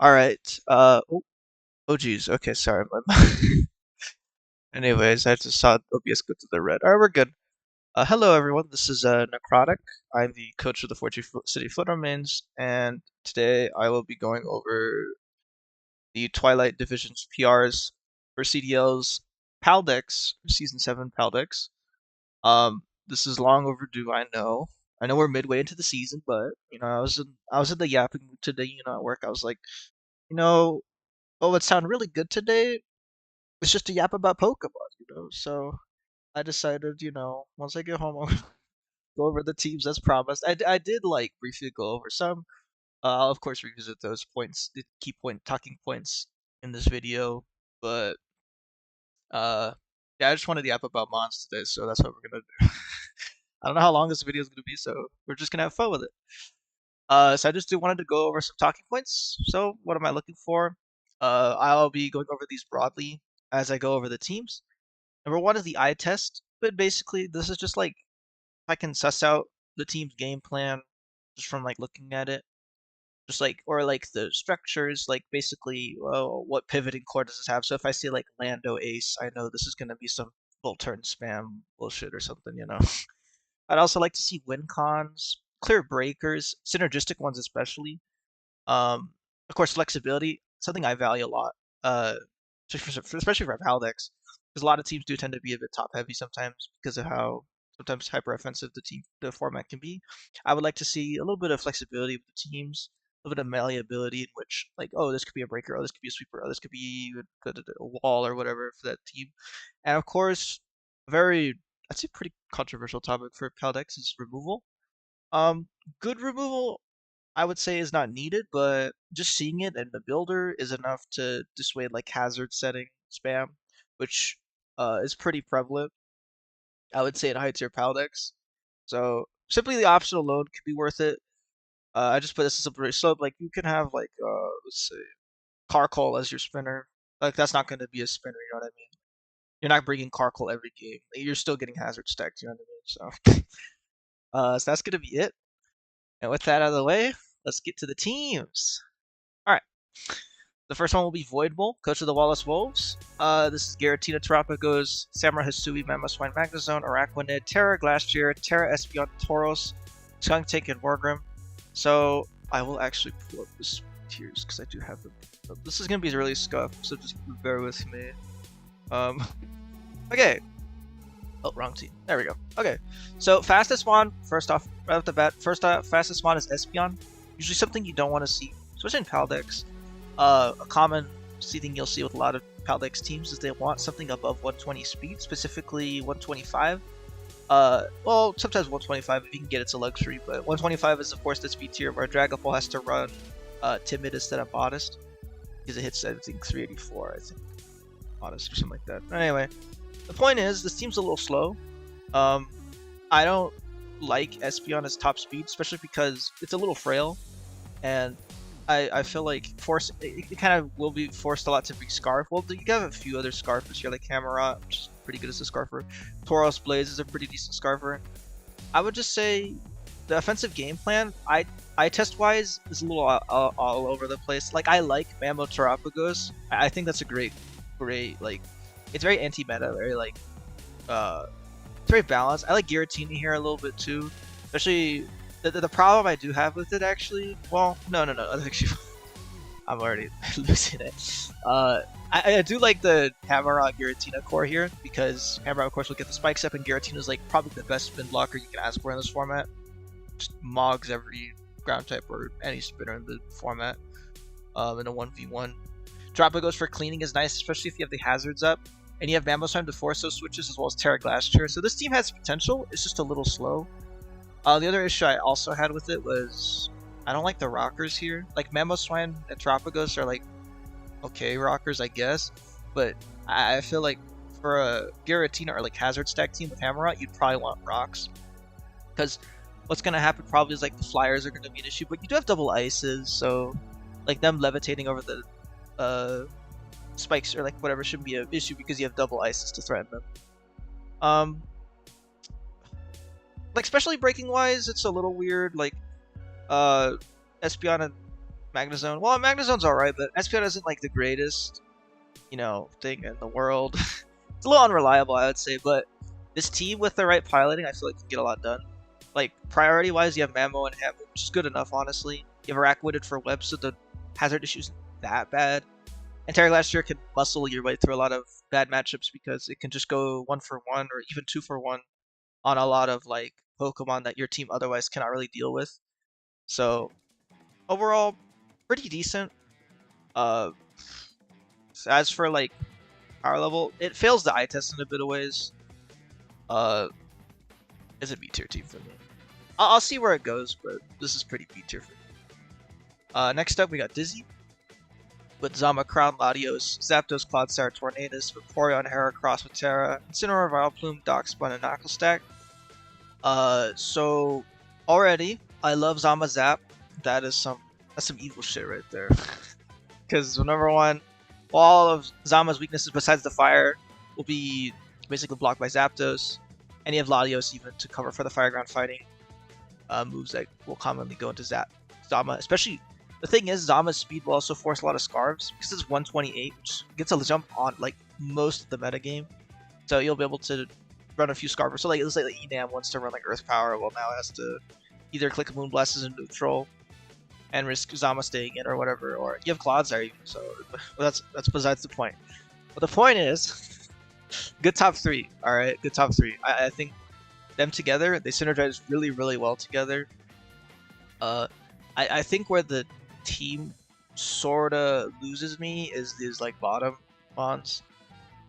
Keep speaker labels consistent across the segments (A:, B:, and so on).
A: All right. Oh geez. Okay, sorry. Anyways, I just saw OBS go to the red. All right, we're good. Hello everyone. This is Necrotic. I'm the coach of the City Foot Remains, and today I will be going over the Twilight Division's PRs for CDL's PAL decks, Season 7 PAL decks. This is long overdue. I know. I know we're midway into the season, but I was in the yapping mood today. At work, I was like, you know, what would sound really good today? It's just a yap about Pokemon. So I decided, once I get home, I'll go over the teams as promised. I did like briefly go over some. I'll of course revisit those points, the key talking points in this video. But uh, yeah, I just wanted to yap about Mons today, so that's what we're gonna do. I don't know how long this video is gonna be, so we're just gonna have fun with it. So I just wanted to go over some talking points. So what am I looking for? I'll be going over these broadly as I go over the teams. Number one is the eye test, but basically this is just like if I can suss out the team's game plan just from like looking at it, just like or like the structures, like basically, well, what pivoting core does this have? So if I see like Lando Ace, I know this is gonna be some full turn spam bullshit or something. I'd also like to see win cons, clear breakers, synergistic ones especially. Um, of course, flexibility, something I value a lot, especially for Haldex, because a lot of teams do tend to be a bit top heavy sometimes because of how sometimes hyper offensive the format can be. I would like to see a little bit of flexibility with the teams, a little bit of malleability in which, like, oh, this could be a breaker, oh, this could be a sweeper, oh, this could be a wall or whatever for that team. And of course, very, I'd say pretty controversial topic for Paldex is removal. Um, Good removal I would say is not needed, but just seeing it in the builder is enough to dissuade like hazard setting spam, which is pretty prevalent. I would say in high tier PAL decks. So simply the option alone could be worth it. I just put this as a very so like you can have like let's say Carkol as your spinner. Like that's not going to be a spinner. You know what I mean? You're not bringing Carkol every game. You're still getting hazard stacked. You know what I mean? So so that's going to be it. And with that out of the way, let's get to the teams. All right. The first one will be Voidbull, Coach of the Wallace Wolves. This is Garatina, Terapagos, Samurai Hisui, Mamoswine, Magnezone, Araquanid, Terra Glastrier, Terra Espeon, Tauros, Skuntank, and Morgrim. So I will actually pull up this tiers because I do have them. So this is gonna be really scuffed, so just bear with me. Um, okay. Oh, wrong team. There we go. Okay, so fastest one, first off, right off the bat, fastest one is Espeon. Usually something you don't want to see, especially in Pal decks. A common thing you'll see with a lot of Paldex teams is they want something above 120 speed, specifically 125. Well, sometimes 125 if you can get it's a luxury, but 125 is of course the speed tier where Dragapult has to run Timid instead of Modest because it hits I think 384, I think Modest or something like that. But anyway, the point is this team's a little slow. Um, I don't like Espeon as top speed, especially because it's a little frail and I feel like it kind of will be forced a lot to be Scarf. Well, you have a few other Scarfers here, like Cameron, which is pretty good as a Scarfer. Tauros Blaze is a pretty decent Scarfer. I would just say the offensive game plan, I test wise, is a little all over the place. Like I like Mammo Terapagos. I think that's a great like. It's very anti-meta, very like it's very balanced. I like Giratina here a little bit too, especially the problem I do have with it actually. Well, no, actually, I'm already losing it. I do like the Hammerot Giratina core here because Hammerot, of course, will get the spikes up, and Giratina is like probably the best spin blocker you can ask for in this format. Just mogs every ground type or any spinner in the format in a 1v1. Droppa for cleaning is nice, especially if you have the hazards up. And you have Mamoswine to force those switches as well as Terra Glastrier. So this team has potential, it's just a little slow. The other issue I also had with it was I don't like the rockers here. Like Mamoswine and Tropagos are like okay rockers, I guess, but I feel like for a Giratina or like Hazard Stack team with Hammerot, you'd probably want rocks because what's gonna happen probably is like the flyers are gonna be an issue, but you do have double ices, so like them levitating over the spikes or like whatever shouldn't be an issue because you have double ices to threaten them. Like especially breaking wise, it's a little weird. Like Espeon and Magnezone. Well, Magnezone's alright, but SPL isn't like the greatest, thing in the world. It's a little unreliable, I would say, but this team with the right piloting, I feel like can get a lot done. Like priority-wise, you have Mamo and Ham, which is good enough, honestly. You have Arachnoid for web, so the hazard issue isn't that bad. And Terraglacier can muscle your way through a lot of bad matchups because it can just go 1-for-1 or even 2-for-1 on a lot of like Pokemon that your team otherwise cannot really deal with. So overall, pretty decent. Uh, as for like power level, it fails the eye test in a bit of ways. It's a B tier team for me. I'll see where it goes, but this is pretty B tier for me. Next up, we got Dizzy with Zama, Crown, Latios, Zapdos, Clodsire, Tornadus, Vaporeon, Heracross with Terra, Incineroar, Vileplume, Darkspun, and Knuckle Stack. So already, I love Zama Zap. That's some evil shit right there. Because number one, all of Zama's weaknesses besides the fire will be basically blocked by Zapdos, and you have Latios even to cover for the Fire Ground fighting moves that will commonly go into Zama. Especially, the thing is, Zama's speed will also force a lot of Scarves, because it's 128, which gets a jump on like most of the metagame. So you'll be able to run a few Scarves. So like, let's say like Enam wants to run like Earth Power, well now it has to either click Moonblast as a neutral and risk Zama staying in or whatever, or you have Clodsire even, so that's besides the point. But the point is, good top 3, alright? Good top 3. I think them together, they synergize really, really well together. I think where the team sorta loses me is these like bottom mons.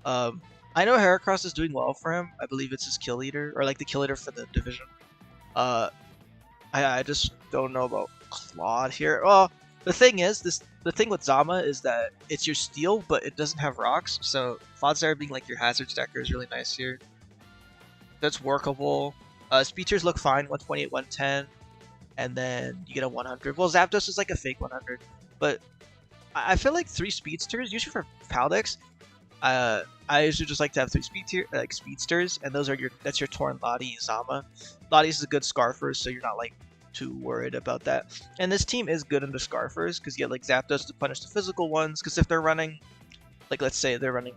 A: I know Heracross is doing well for him. I believe it's his kill leader, or like the kill leader for the division. I just don't know about Claude here. Well, the thing is, the thing with Zama is that it's your steel, but it doesn't have rocks. So Clodsire being like your hazard stacker is really nice here. That's workable. Speed tiers look fine, 128, 110, and then you get a 100. Well, Zapdos is like a fake 100, but I feel like 3 speedsters, usually for Paldex, I usually just like to have 3 speedsters, and that's your Torn, Lati, Zama. Lati is a good Scarfer, so you're not like too worried about that. And this team is good under Scarfers because you get like Zapdos to punish the physical ones. Because if they're running, like let's say they're running,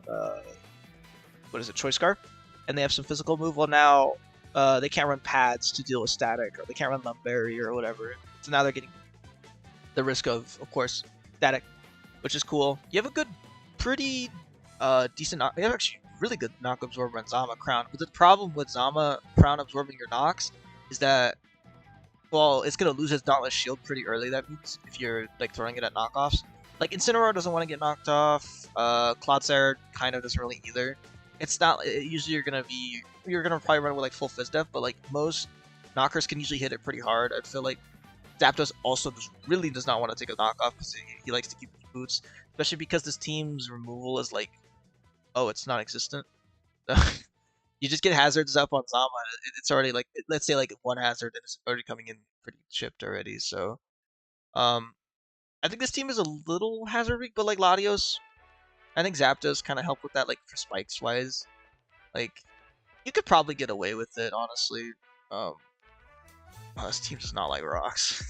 A: what is it, Choice Scarf, and they have some physical move, well now they can't run pads to deal with static, or they can't run Lumberry or whatever. So now they're getting the risk of course, static, which is cool. You have a good, pretty decent, you have actually really good knock absorber on Zama Crown. But the problem with Zama Crown absorbing your knocks is that, well, it's gonna lose its Dauntless Shield pretty early. That means if you're like throwing it at knockoffs, like Incineroar doesn't want to get knocked off. Clodsire kind of doesn't really either. It's not usually you're gonna probably run with like full Fizz Def, but like most knockers can usually hit it pretty hard. I feel like Zapdos also really does not want to take a knockoff because he likes to keep boots, especially because this team's removal is like, oh, it's non-existent. You just get hazards up on Zama. It's already like, let's say like 1 hazard and it's already coming in pretty chipped already. So, I think this team is a little hazard weak, but like Latios, I think Zapdos kind of help with that, like for spikes wise. Like, you could probably get away with it, honestly. This team does not like rocks.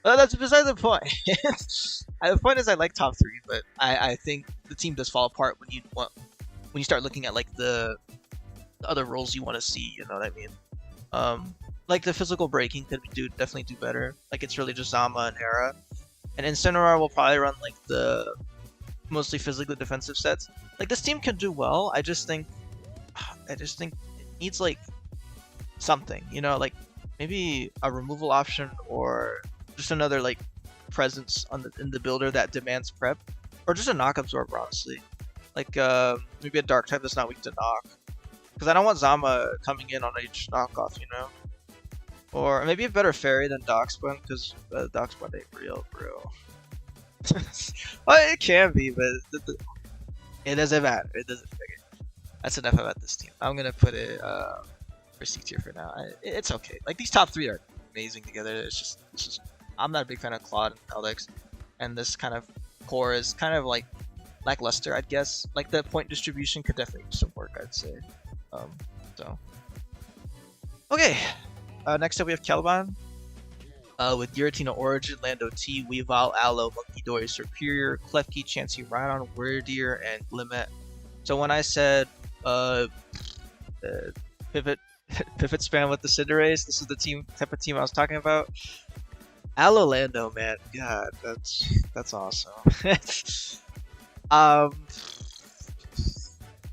A: Well, that's beside the point. The point is I like top 3, but I think the team does fall apart when you start looking at like the other roles you want to see. You know what I mean? Like the physical breaking could definitely do better. Like it's really just Zama and Hera, and Incineroar will probably run like the mostly physically defensive sets. Like this team can do well. I just think it needs like something. You know, like maybe a removal option or just another like presence in the builder that demands prep, or just a knock absorber, honestly. Like maybe a dark type that's not weak to knock, because I don't want Zama coming in on each knockoff, you know. Or maybe a better fairy than Darkspun, because Darkspun ain't real, bro. Well, it can be, but it doesn't matter. It doesn't matter. That's enough about this team. I'm gonna put it for C tier for now. It's okay. Like these top 3 are amazing together. It's just I'm not a big fan of Claude and Paldex, and this kind of core is kind of like lackluster, I'd guess. Like the point distribution could definitely use some work, I'd say. So okay. Next up we have Caliban. With Giratina Origin, Lando T, Weavile, Aloe, Monkey Dory, Superior, Klefki, Chansey, Rhydon, Wordeer, and Glimmet. So when I said uh, pivot pivot spam with the Cinderace, this is the type of team I was talking about. Aloe Lando, man, God, that's awesome. um,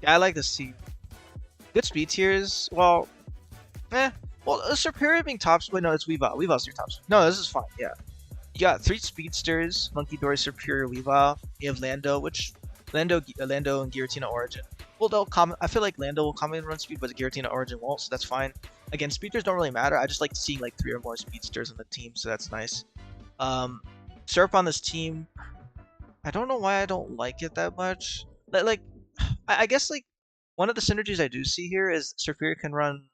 A: yeah, I like this team. Good speed tiers. Well, eh. Well, Superior being top. Wait, no, it's Weavile. Weavile's your top. No, this is fine. Yeah, you got 3 speedsters: Monkey Dory, Superior, Weavile. You have Lando, which Lando and Giratina Origin. Well, they'll comment. I feel like Lando will comment and run speed, but Giratina Origin won't, so that's fine. Again, speedsters don't really matter. I just like seeing like 3 or more speedsters on the team, so that's nice. Surf on this team, I don't know why I don't like it that much. Like, I guess like one of the synergies I do see here is Superior can run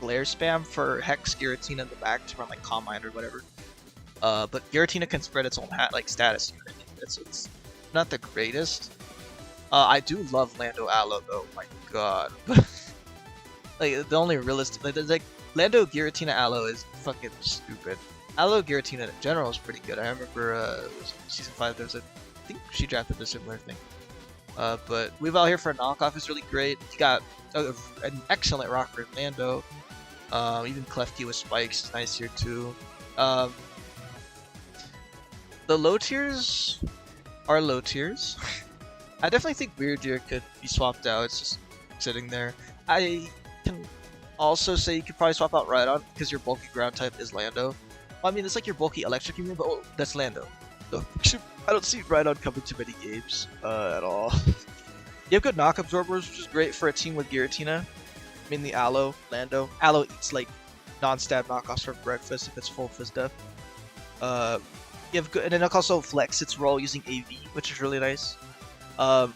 A: Glare spam for Hex Giratina in the back to run like Calm Mind or whatever. But Giratina can spread its own like status unit. It's not the greatest. I do love Lando Aloe though. My God, like the only realistic like Lando Giratina Aloe is fucking stupid. Aloe Giratina in general is pretty good. I remember season 5 there's I think she drafted a similar thing. But Weavile here for a knockoff is really great. You got an excellent rocker in Lando. Even Klefki with spikes is nice here too. The low tiers are low tiers. I definitely think Weirdeer could be swapped out. It's just sitting there. I can also say you could probably swap out Rhydon because your bulky ground type is Lando. Well, I mean, it's like your bulky electric unit, but that's Lando. So I don't see Rhydon coming to many games at all. You have good knock absorbers, which is great for a team with Giratina. Mainly Aloe, Lando. Aloe eats like non-stab knockoffs for breakfast if it's full fizz def. You have good, and then it also flex its role using AV, which is really nice. Yeah,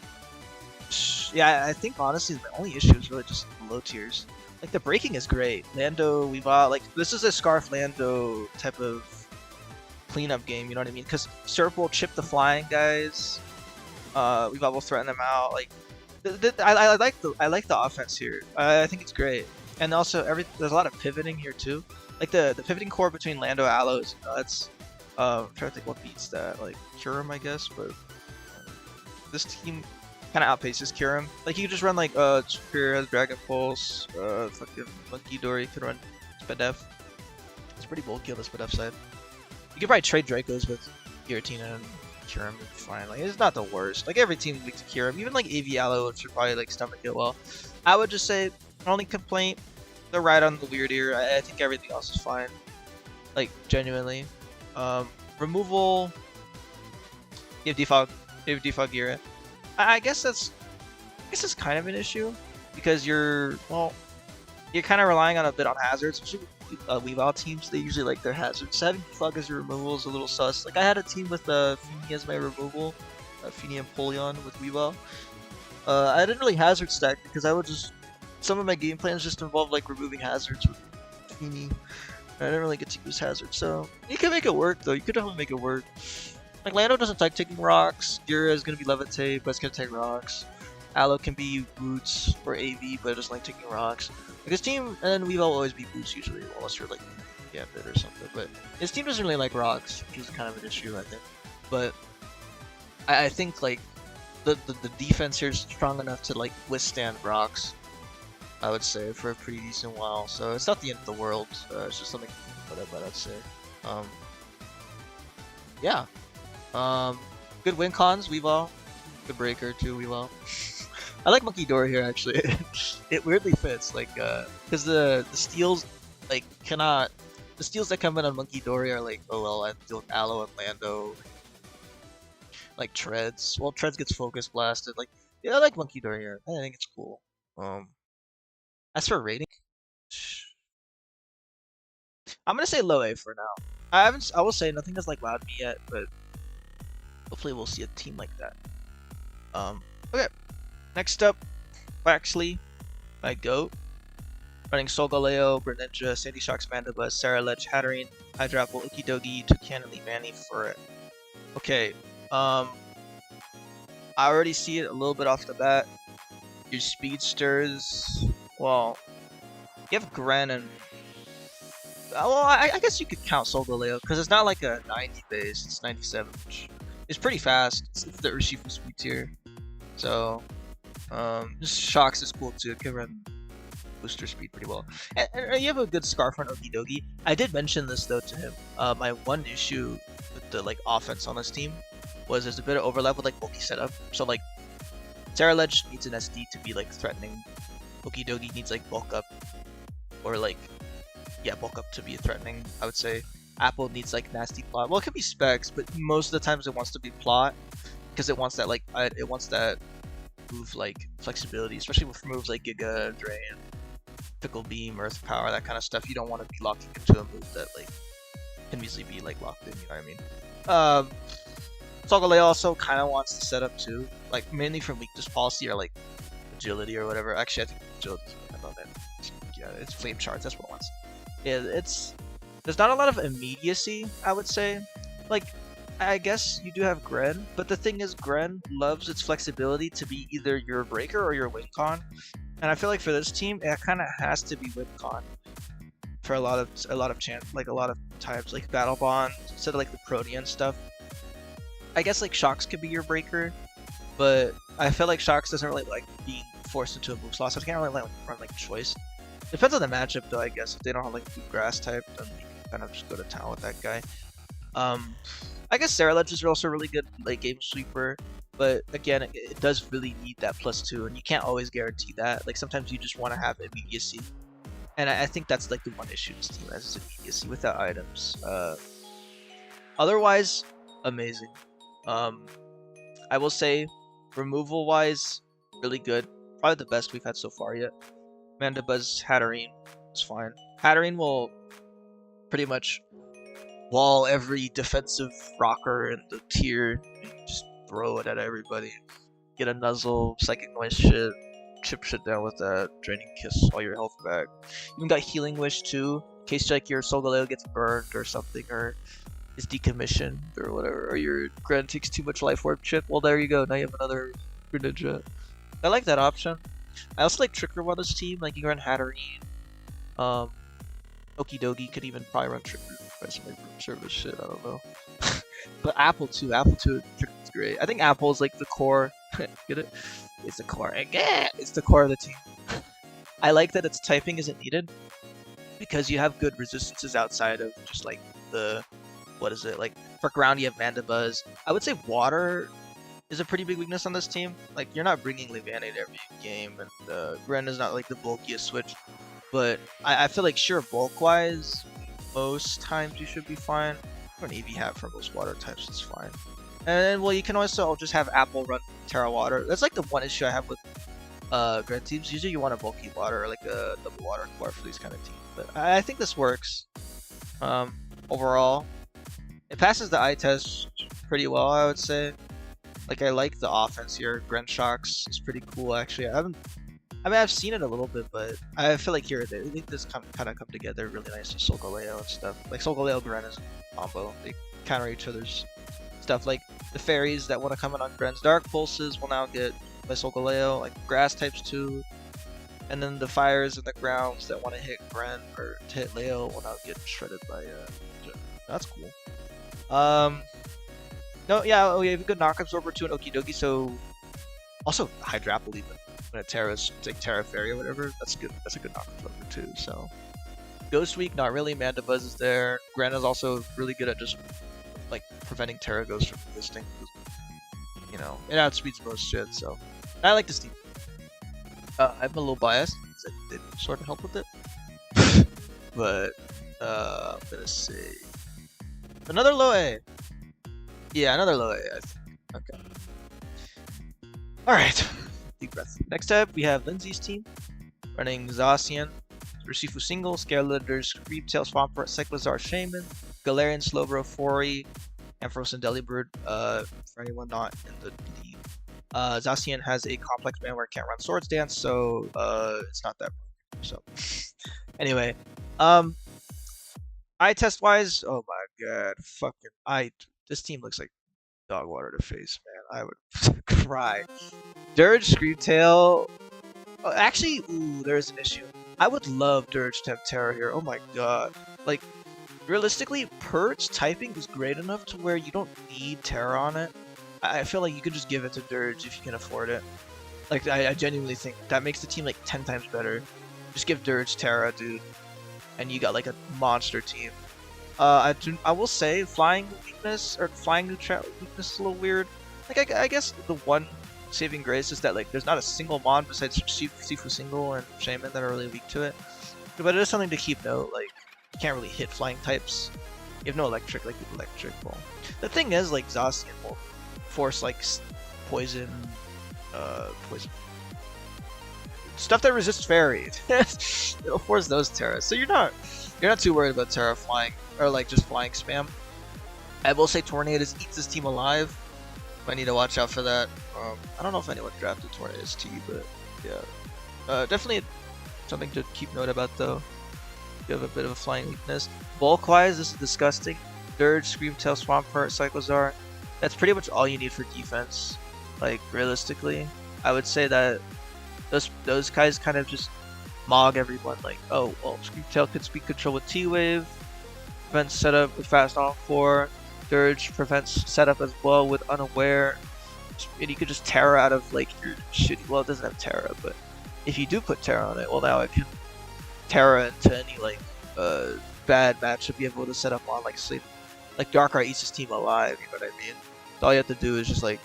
A: I think honestly the only issue is really just the low tiers. Like the breaking is great. Lando, Weavile, like this is a Scarf Lando type of cleanup game. You know what I mean? Because Serp will chip the flying guys. Weavile will threaten them out. Like I like the offense here. I think it's great, and also there's a lot of pivoting here too. Like the pivoting core between Lando and Aloe is nuts. I'm trying to think what beats that. Like Kyurem, I guess, but this team kind of outpaces Kyurem. Like you could just run like Superior has Dragon Pulse, fucking Monkey Dory could run Spadef. It's pretty bulky on the Spadef side. You could probably trade Dracos with Giratina and Kyurem is fine. Like it's not the worst. Like every team weak to Kyurem, even like AV Aloe should probably like stomach it well. I would just say only complaint the ride on the Weirdeer. I think everything else is fine. Like genuinely. Removal. You have Defog. You have Defog Gira. I guess that's kind of an issue because you're kind of relying on a bit on hazards. Especially Weavile teams, they usually like their hazards. So having Defog as your removal is a little sus. Like I had a team with Feeny as my removal, Feeny and Polion with Weavile. I didn't really hazard stack because I would just some of my game plans just involved like removing hazards with Feeny. I didn't really get to use hazards, so you can make it work though. You could definitely make it work. Like Lando doesn't like taking rocks. Gira is gonna be Levitate, but it's gonna take rocks. Aloe can be Boots or AV, but it doesn't like taking rocks. Like his team, and Weavile will always be Boots usually, unless you're like Gambit or something. But his team doesn't really like rocks, which is kind of an issue, I think. But I think like the defense here is strong enough to like withstand rocks. I would say for a pretty decent while. So it's not the end of the world. It's just something whatever I'd say. Yeah. Good win cons, Weavile. Good breaker too, Weavile. I like Monkey Dory here actually. It weirdly fits, like because the steals like cannot the steals that come in on Monkey Dory are like I deal with Aloe and Lando. Like Treads. Well, Treads gets focus blasted. Like yeah, I like Monkey Dory here. I think it's cool. As for rating, I'm gonna say low A for now. I will say nothing has like wowed me yet, but hopefully we'll see a team like that. Okay. Next up, Waxley, my GOAT. Running Solgaleo, Greninja, Sandy Shocks, Mandibus, Saralech, Hatterene, Hydrapple, Ikidogi, Toucan, and Leavanny for it. Okay, I already see it a little bit off the bat. Your speedsters, well, you have Gren and Well, I guess you could count Solgaleo because it's not like a 90 base; it's 97, which is pretty fast. It's the Urshifu speed tier, so just Shocks is cool too. It can run booster speed pretty well. And you have a good Scarf on Okidogi. I did mention this though to him. My one issue with the like offense on this team was there's a bit of overlap with like bulky setup. So like Ledge needs an SD to be like threatening. Okidogi needs like bulk up, or like yeah, bulk up to be threatening. I would say Apple needs like nasty plot. Well, it could be specs, but most of the times it wants to be plot because it wants that like it wants that move like flexibility, especially with moves like Giga Drain, Fickle Beam, Earth Power, that kind of stuff. You don't want to be locking into a move that like can easily be like locked in. You know what I mean? Solgaleo also kind of wants to set up too, like mainly from weakness policy or like agility or whatever. Actually, I think agility is what I about that. Yeah, it's flame charge. That's what it wants. Yeah, there's not a lot of immediacy, I would say. Like, I guess you do have Gren, but the thing is, Gren loves its flexibility to be either your breaker or your win con, and I feel like for this team, it kind of has to be win con for a lot of like a lot of times, like Battle Bond instead of like the Protean stuff. I guess like Shocks could be your breaker, but I feel like Shocks doesn't really like being forced into a move slot, so I can't really like run like choice. Depends on the matchup though, I guess. If they don't have like good grass type, then you can kind of just go to town with that guy. I guess Ledge is also really good late game sweeper, but again, it does really need that +2, and you can't always guarantee that. Like sometimes you just want to have immediacy, and I think that's like the one issue this team has is immediacy without items. Otherwise, amazing. I will say, removal wise, really good. Probably the best we've had so far yet. Mandibuzz Hatterene is fine. Hatterene will pretty much wall every defensive rocker in the tier and just throw it at everybody. Get a nuzzle, psychic noise shit, chip shit down with that, draining kiss all your health back. Even got healing wish too, in case like your Solgaleo gets burned or something, or is decommissioned or whatever, or your Gren takes too much life orb chip. Well, there you go. Now you have another Greninja. I like that option. I also like Trick Room on this team. Like you can run Hatterene, Okidogi could even probably run Trick Room for some like room service shit. I don't know. But Apple too. Apple too. Trick Room's great. I think Apple is like the core. Get it? It's the core. It's the core of the team. I like that its typing isn't needed because you have good resistances outside of just like the what is it like for ground you have Mandibuzz. I would say water is a pretty big weakness on this team. Like you're not bringing Levanate every game, and Gren is not like the bulkiest switch. But I feel like sure bulk wise, most times you should be fine. Or an EV hat for most water types is fine. And well, you can also just have Apple run Terra Water. That's like the one issue I have with Gren teams. Usually you want a bulky water or like a double water core for these kind of teams. But I think this works. Overall, it passes the eye test pretty well, I would say. Like I like the offense here. Gren Shocks is pretty cool actually. I've seen it a little bit, but I feel like here I think this kind of come together really nice with Solgaleo and stuff. Like Solgaleo Gren is a combo. They counter each other's stuff. Like the fairies that want to come in on Gren's Dark Pulses will now get by Solgaleo. Like grass types too. And then the fires and the grounds that want to hit Gren or to hit Leo will now get shredded by that's cool. No, yeah, oh, yeah, you have a good knock absorber too, an Okidogi, so also Hydra Apple even. When a Terra's like Terra Fairy or whatever, that's good. That's a good knock absorber too. So Ghost Weak, not really. Mandibuzz is there. Gren is also really good at just like preventing Terra Ghost from existing. You know, it outspeeds most shit. So I like this team. I'm a little biased because I did sort of help with it, but I'm gonna say another low A. Yeah, another low A, I think. Okay. Alright. Deep breath. Next up, we have Lindsay's team. Running Zacian, Urshifu Single, Scarelanders, Creeptail, Swampert, Cyclizar, Shaman, Galarian, Slowbro, Fori, Ampharos, and Delibird, for anyone not in the league. Zacian has a complex man where it can't run Swords Dance, so it's not that broken. So, anyway, eye test wise, oh my god, fucking this team looks like dog water to face, man. I would cry. Dirge, Screamtail. Oh, actually, ooh, there's an issue. I would love Dirge to have Terra here. Oh my god. like realistically, Pert's typing is great enough to where you don't need Terra on it. I feel like you could just give it to Dirge if you can afford it. Like I genuinely think that makes the team like 10 times better. Just give Dirge Terra, dude, and you got like a monster team. I will say flying weakness or flying neutral weakness is a little weird. Like I guess the one saving grace is that like there's not a single mon besides Sifu Single and Shaman that are really weak to it. But it is something to keep note. Like you can't really hit flying types. You have no electric like with electric. Well, the thing is like Zacian will force like poison, poison stuff that resists fairy. It'll force those Terras. So you're not too worried about Terra flying or like just flying spam. I will say Tornadus eats this team alive. I need to watch out for that. I don't know if anyone drafted Tornadus T, but yeah, definitely something to keep note about though. You have a bit of a flying weakness. Bulk-wise, this is disgusting. Dirge, Screamtail, Swampert, Cyclozar. That's pretty much all you need for defense. Like realistically, I would say that those guys kind of just mog everyone. Like, oh, well, Screamtail could speed control with T-Wave, prevents setup with Fast Encore. Dirge prevents setup as well with Unaware. And you could just Terra out of like your shitty. Well, it doesn't have Terra, but if you do put Terra on it, well, now it can Terra into any like bad matchup you have able to set up on, like sleep, like Darkrai eats his team alive. You know what I mean? So all you have to do is just like,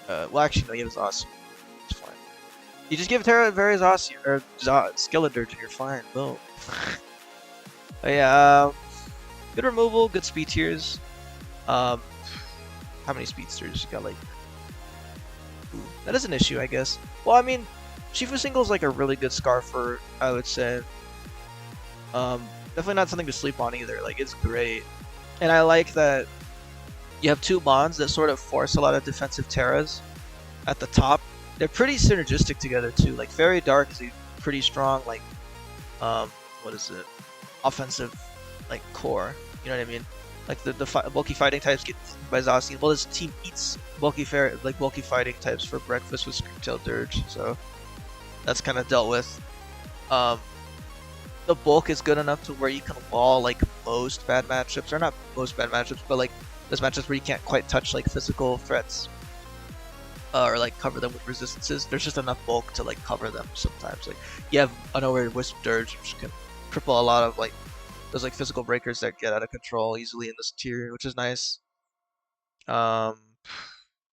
A: well, actually, no, you have Zacian. It's fine. You just give Terra various Zacian or Skeledirge, and you're fine. Boom. But yeah, good removal, good speed tiers. How many speedsters? You got like. Ooh, that is an issue, I guess. Well, I mean, Shifu Single is like a really good Scarfer, I would say. Definitely not something to sleep on either. Like, it's great. And I like that you have two Mons that sort of force a lot of defensive Terras at the top. They're pretty synergistic together, too. Like, Fairy Dark is a pretty strong, like, what is it? Offensive, like, core. You know what I mean? Like, the bulky fighting types get by Zacian. Well, this team eats bulky fighting types for breakfast with Screamtail Dirge. So, that's kind of dealt with. The bulk is good enough to where you can wall like most bad matchups, or not most bad matchups, but like those matchups where you can't quite touch like physical threats or like cover them with resistances. There's just enough bulk to like cover them sometimes. Like you have Unaware Wisp Dirge, which can cripple a lot of like those like physical breakers that get out of control easily in this tier, which is nice. I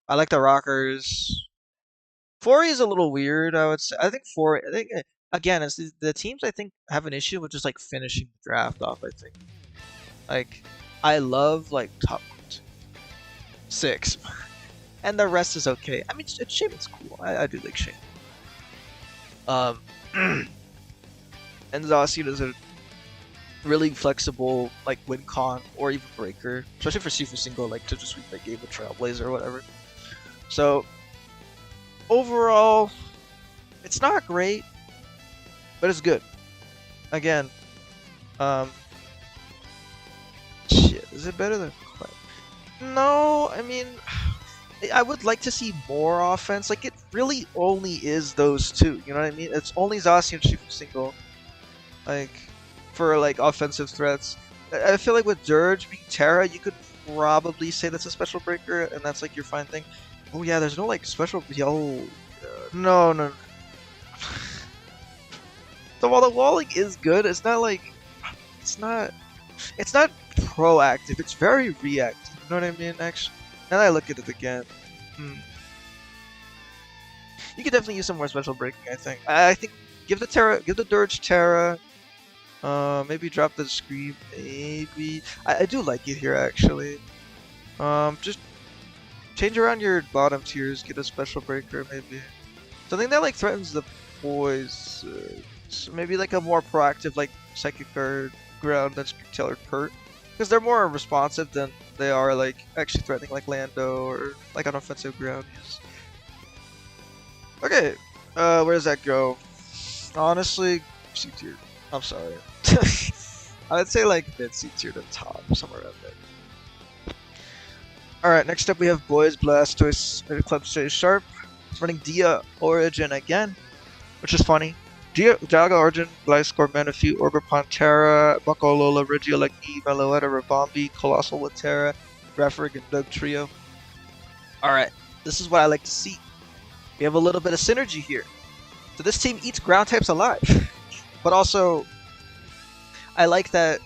A: like the rockers. 4E is a little weird, I would say. I think again, it's the teams I think have an issue with just like finishing the draft off. I think, like, I love like top 6, and the rest is okay. I mean, Shaman's cool. I do like Shaman. And Zacian is a really flexible like win con or even breaker, especially for Sifu Single, like to just like game with Trailblazer or whatever. So overall, it's not great, but it's good. Again, shit, is it better than Twilight? No, I mean, I would like to see more offense. Like, it really only is those two, you know what I mean? It's only Zacian and Shifu Single, like, for, like, offensive threats. I feel like with Dirge being Terra, you could probably say that's a special breaker, and that's, like, your fine thing. Oh yeah, there's no like special. Yo, no. So while the walling is good, it's not like it's not proactive. It's very reactive. You know what I mean? Actually, now that I look at it again, you could definitely use some more special breaking. I think give the Dirge Terra. Maybe drop the Scream. Maybe I do like it here actually. Just change around your bottom tiers, get a special breaker maybe. Something that like threatens the boys. So maybe like a more proactive like Psychic Guard, Ground, than Screamtail or Pert. Because they're more responsive than they are like actually threatening like Lando or like an offensive ground use. Okay, where does that go? Honestly, C tier. I'm sorry. I would say like mid C tier to top, somewhere around there. Alright, next up we have Boys Blastoise, Eclipse Sharp. It's running Dia Origin again, which is funny. Dialga Origin, Gliscor, Manaphy, Ogerpon, Terra, Bakolola, Regieleki, Meloetta, Rabombi, Colossal Laterra, Grafrig, and Doug Trio. Alright, this is what I like to see. We have a little bit of synergy here. So this team eats ground types alive. But also, I like that,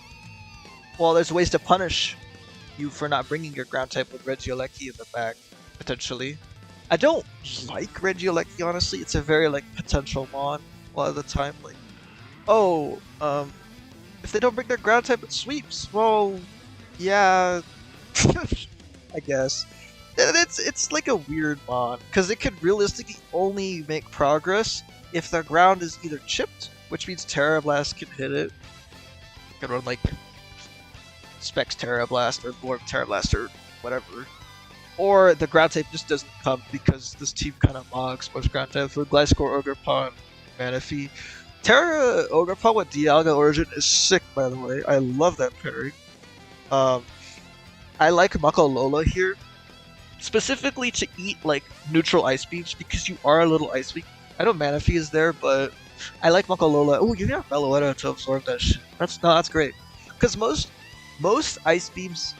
A: well, there's ways to punish you for not bringing your ground type with Regieleki in the back, potentially. I don't like Regieleki, honestly. It's a very, like, potential mon a lot of the time. Like, oh, if they don't bring their ground type, it sweeps. Well, yeah, I guess. It's like a weird mon, because it could realistically only make progress if their ground is either chipped, which means Terra Blast can hit it. You can run like Specs Terra Blast or Lord Terra Blast or whatever. Or the ground type just doesn't come because this team kind of mogs most ground types with Gliscor, Ogerpon, Manaphy. Terra Ogerpon with Dialga Origin is sick, by the way. I love that pairing. I like Makolola here, specifically to eat like neutral ice beams because you are a little ice weak. I know Manaphy is there, but I like Makolola. Oh, you got Meloetta to absorb that shit. That's great. Because most ice beams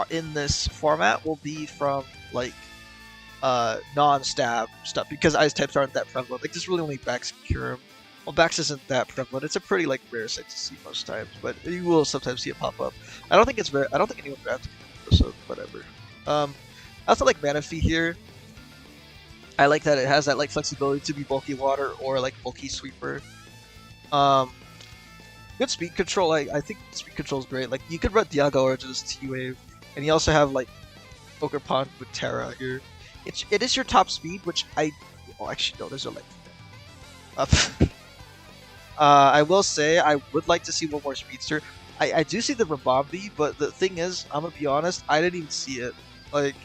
A: in this format will be from like non-stab stuff because ice types aren't that prevalent. Like there's really only Bax and Kyurem. Well, Bax isn't that prevalent. It's a pretty like rare sight to see most times, but you will sometimes see it pop up. I don't think it's rare. I don't think anyone grabs it, so whatever. I also like Manaphy here. I like that it has that like flexibility to be bulky water or like bulky sweeper. Good speed control. I think speed control is great. Like you could run Dialga Origin as T-Wave, and you also have like Ogerpon with Terra here. It is your top speed, which actually no, there's a like up. I will say I would like to see one more speedster. I do see the Rabombi, but the thing is, I'm gonna be honest, I didn't even see it. Like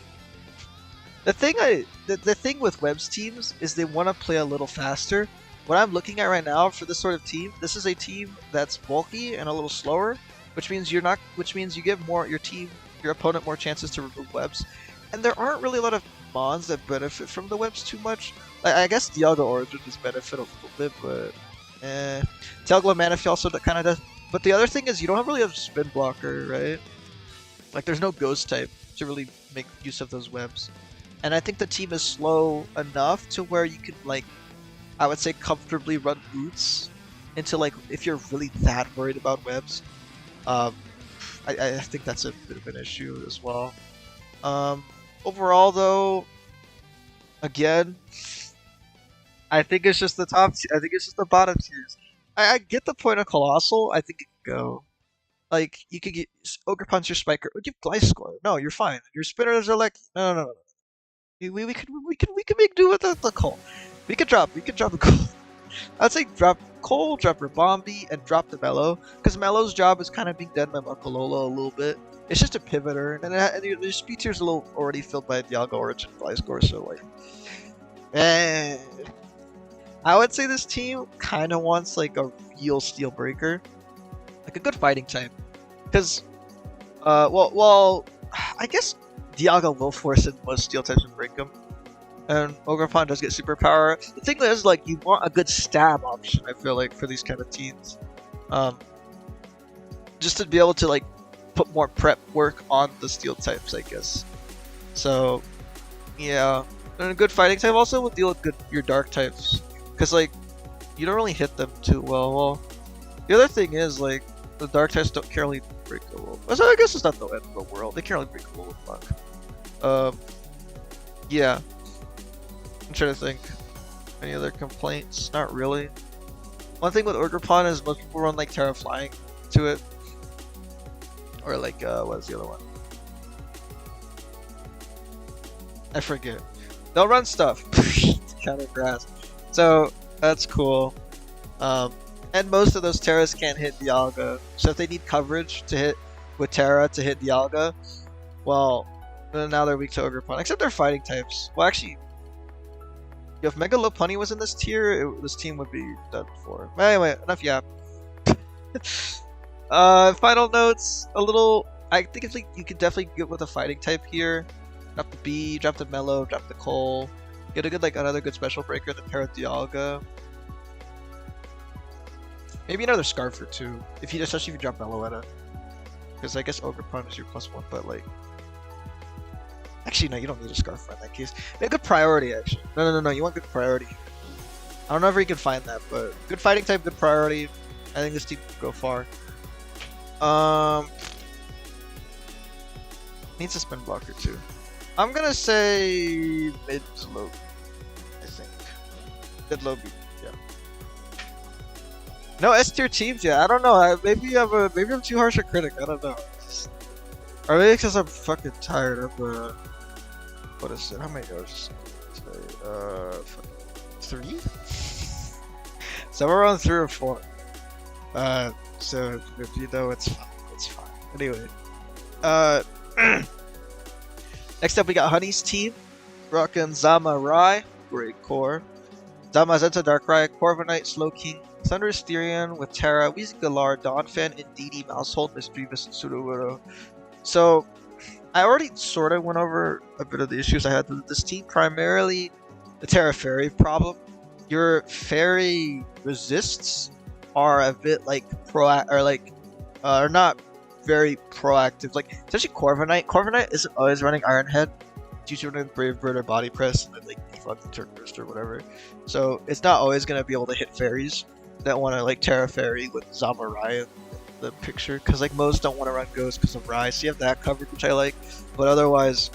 A: the thing with Web's teams is they want to play a little faster. What I'm looking at right now for this sort of team, this is a team that's bulky and a little slower, which means you give your opponent more chances to remove webs. And there aren't really a lot of mons that benefit from the webs too much. Like, I guess Dialga Origin does benefit a little bit, but Tailglow Manaphy also that kind of does. But the other thing is you don't really have spin blocker, right? Like there's no ghost type to really make use of those webs. And I think the team is slow enough to where you can like, I would say comfortably run boots into like if you're really that worried about webs. I think that's a bit of an issue as well. Overall though, again, I think it's just the I think it's just the bottom tiers. I get the point of Colossal. I think it can go. Like you could get Ogerpon's your spiker. Give Gliscor. No, you're fine. Your spinners are like no. We could make do with the coal. We could drop the coal. I'd say drop coal, drop Rabombi, and drop the Mellow, because Mellow's job is kind of being done by Makolola a little bit. It's just a pivoter, and your speed tier's a little already filled by Dialga Origin Gliscor, so like, I would say this team kind of wants like a real steel breaker, like a good fighting type, because, well, I guess Dialga will force in most steel types and break them. And Ogerpon does get superpower. The thing is, like, you want a good stab option, I feel like, for these kind of teams. Just to be able to, like, put more prep work on the steel types, I guess. So, yeah. And a good fighting type also will deal with your dark types. Because, like, you don't really hit them too well. Well, the other thing is, like, the dark types can't really break a wolf. So I guess it's not the end of the world. They can't really break a wolf. Fuck. Yeah. I'm trying to think. Any other complaints? Not really. One thing with Ogerpon is most people run like Terra Flying to it. Or like, what's the other one? I forget. They'll run stuff. Counter grass. So, that's cool. And most of those Terras can't hit Dialga. So if they need coverage to hit with Terra to hit Dialga, well, now they're weak to Ogerpon. Except they're fighting types. Well, actually, if Mega Lopunny was in this tier, this team would be done for. But anyway, enough yap. Final notes. I think you could definitely get with a fighting type here. Drop the B, drop the Mellow, drop the Coal. Get a good another good special breaker, the pair with Dialga. Maybe another Scarf or two, especially if you drop Meloetta. Because I guess Ogre Punch is your +1, but like... Actually, no, you don't need a Scarf in that case. Make good priority, actually. No, you want good priority. I don't know if you can find that, but good fighting type, good priority. I think this team can go far. Needs a spin blocker too. I'm gonna say mid to low. I think mid low B. Yeah. No S tier teams. Yeah, I don't know. Maybe I'm too harsh a critic. I don't know. Or maybe because I'm fucking tired of what is it? How many hours today? 3. Somewhere around 3 or 4. So if you know, it's fine. It's fine. Anyway, next up we got Honey's team, rockin' Zama Rai, great core. Zama Zenta Darkrai, Corviknight, Slowking, Thunder Styrian with Terra, Weezing Galar, Donphan, Indeedee, Mousehold, Misdreavus, and Sudowoodo. So, I already sort of went over a bit of the issues I had with this team. Primarily, the Terra Fairy problem. Your Fairy resists are a bit like are not very proactive. Like especially Corviknight. Corviknight isn't always running Iron Head. It's usually running Brave Bird or Body Press and then like defunct the Turn Burst or whatever. So it's not always gonna be able to hit fairies that want to like Terra Fairy with Zamarai in the picture. Because like most don't want to run Ghost because of Rai. So you have that covered, which I like. But otherwise,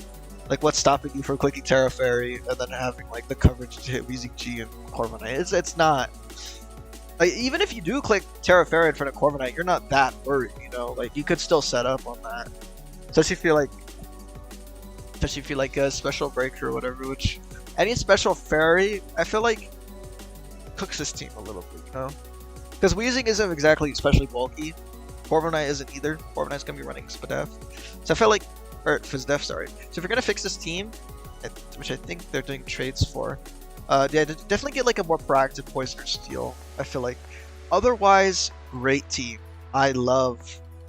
A: like what's stopping you from clicking Terra Fairy and then having like the coverage to hit Weezing G and Corviknight? It's not. Like, even if you do click Terra Fairy in front of Corviknight, you're not that worried, you know? Like, you could still set up on that. Especially if you like a special breaker or whatever, which any special fairy, I feel like cooks this team a little bit, you know? Because Weezing isn't exactly especially bulky. Corviknight isn't either. Corviknight's gonna be running Spadef. So I feel like, or Fizdef, sorry. So if you're gonna fix this team, which I think they're doing trades for, yeah, definitely get like a more proactive Poison or Steel. I feel like. Otherwise, great team. I love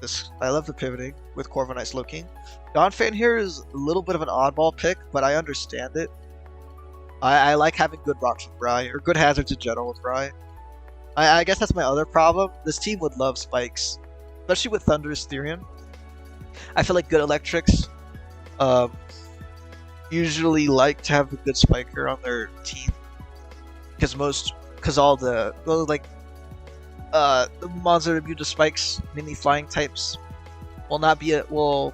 A: this. I love the pivoting with Corviknight Slowking. Donphan here is a little bit of an oddball pick, but I understand it. I like having good rocks with Rai, or good hazards in general with Rai. I guess that's my other problem. This team would love spikes, especially with Thunderous Styrian. I feel like good electrics usually like to have a good spiker on their team, because all the monster immune to spikes, mainly flying types, will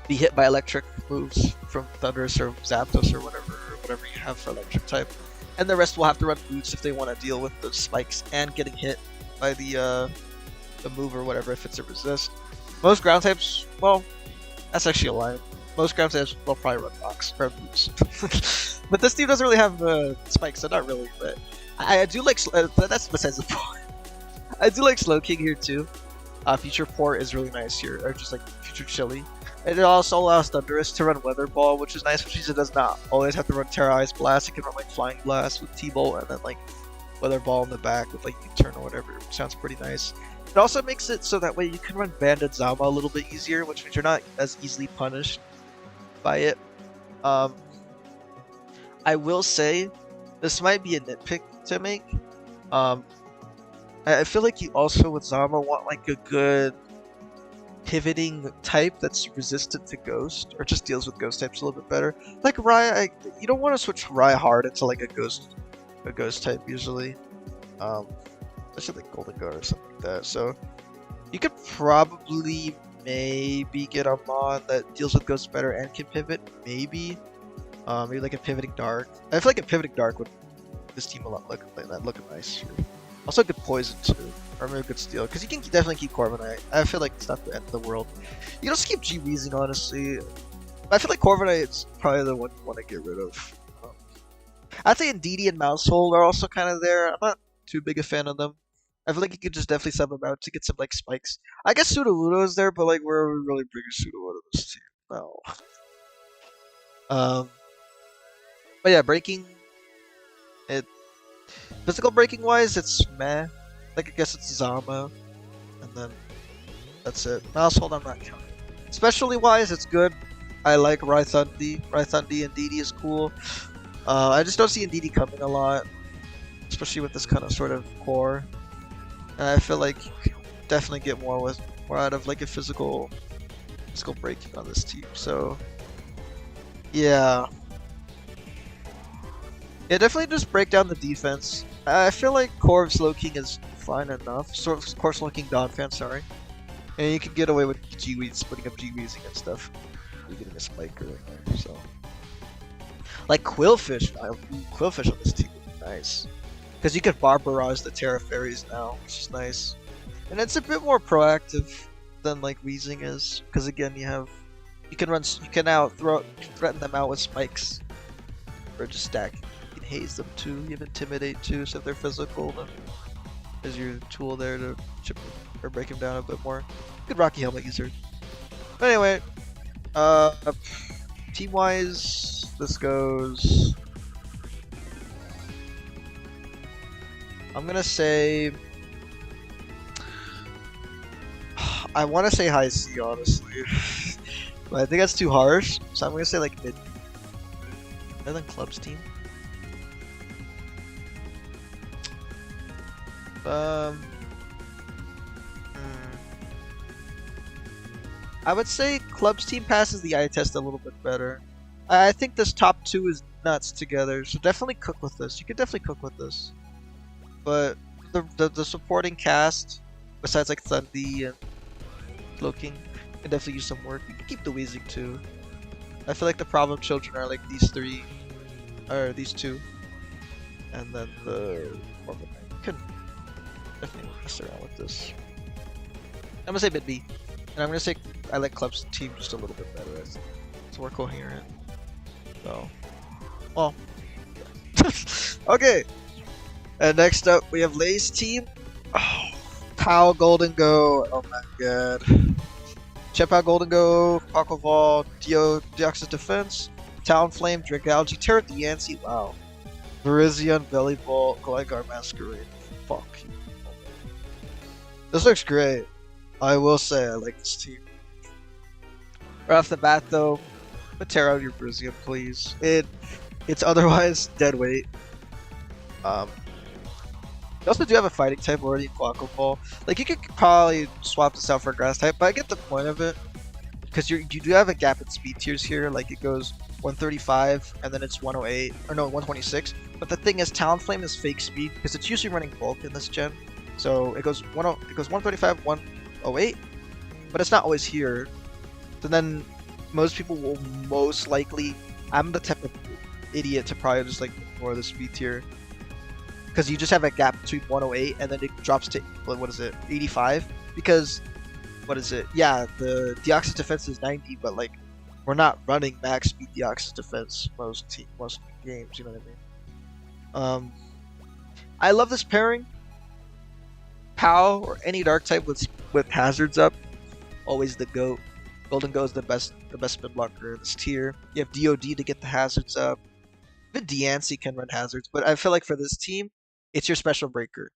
A: be hit by electric moves from Thunderous or Zapdos or whatever you have for electric type, and the rest will have to run boots if they want to deal with the spikes and getting hit by the move or whatever if it's a resist. Most ground types, well, that's actually a lie. Most ground types will probably run rocks or boots. But this team doesn't really have spikes, so not really. But I do like, but that's besides the point. I do like Slowking here too. Future Port is really nice here, or just like Future Chili. And it also allows Thunderous to run Weather Ball, which is nice, which means it does not always have to run Terra Ice Blast. It can run like Flying Blast with T-Bolt and then like Weather Ball in the back with like U-Turn or whatever. Which sounds pretty nice. It also makes it so that way you can run Banded Zama a little bit easier, which means you're not as easily punished by it. I will say this might be a nitpick to make. I feel like you also with Zama want like a good pivoting type that's resistant to Ghost, or just deals with Ghost types a little bit better. Like Rai, you don't want to switch Rai hard into like a Ghost type usually. Especially like Golden Guard or something like that. So you could probably maybe get a mod that deals with Ghost better and can pivot. Maybe like a Pivoting Dark. I feel like a Pivoting Dark would this team a lot look nice. Also good Poison too, or maybe good Steel, because you can definitely keep Corviknight. I feel like it's not the end of the world. You can also keep G-Weezing, honestly. I feel like Corviknight is probably the one you want to get rid of. I'd say Indeedee and Mousehold are also kind of there. I'm not too big a fan of them. I feel like you could just definitely sub them out to get some like spikes. I guess Sudowoodo is there, but like where are we really bringing Sudowoodo to this team? No. But yeah, breaking. Physical breaking wise, it's meh. Like I guess it's Zama, and then that's it. Mousehold, I'm not counting. Specialty wise, it's good. I like Rhythundi. Rhythundi and Indeedee is cool. I just don't see Indeedee coming a lot, especially with this kind of sort of core. And I feel like you could definitely get more out of like a physical breaking on this team. So yeah, yeah, definitely just break down the defense. I feel like Corv's Slow King is fine enough. Sort of Corv's Slow King Dawn fan, sorry. And you can get away with G-Weeds, putting up G-Weezing and stuff. You're getting a spiker in there, so. Like Quillfish, Quillfish on this team would be nice. Because you could Barbarage the Terra Fairies now, which is nice. And it's a bit more proactive than like Weezing is. Because again, you can now threaten them out with spikes. Or just stack. You can haze them too, you have Intimidate too, so if they're physical, then there's your tool there to chip or break him down a bit more. Good Rocky Helmet user. But anyway, team wise, this goes. I'm gonna say. I want to say high C, honestly, but I think that's too harsh. So I'm gonna say like mid. Better than Club's team. I would say Club's team passes the eye test a little bit better. I think this top two is nuts together, so definitely cook with this. You could definitely cook with this. But the supporting cast, besides like Thundi and Cloaking, can definitely use some work. You can keep the Weezing too. I feel like the problem children are like these three, or these two, and then the Orphan Knight. You can definitely mess around with this. I'm gonna say mid B, and I'm gonna say I like Club's team just a little bit better. It's more coherent. So, well, yeah. Okay. And next up, we have Lay's team. Oh, Pow Golden Go. Oh my god. Chepow Golden Go, Pacoval, Deoxys Defense, Talonflame, Dragalge, Terra Diancie, wow. Virizion, Bellybolt, Gligar Masquerade. Fuck you. This looks great. I will say I like this team. Right off the bat though, put Terra out your Virizion, please. It's otherwise dead weight. You also do have a fighting type already in Quackle. Like you could probably swap this out for a grass type, but I get the point of it. Because you do have a gap in speed tiers here, like it goes 135 and then it's 108, or no, 126. But the thing is, Talonflame is fake speed because it's usually running bulk in this gen. So it goes 135, 108, but it's not always here. So then most people will most likely, I'm the type of idiot to probably just like ignore the speed tier. Because you just have a gap between 108 and then it drops to, what is it, 85? Because, what is it? Yeah, the Deoxys defense is 90, but like, we're not running max speed Deoxys defense most games, you know what I mean? I love this pairing. Pow or any dark type with hazards up, always the GOAT. Golden Go is the best spin blocker in this tier. You have DOD to get the hazards up. Even Diancie can run hazards, but I feel like for this team, it's your special breaker.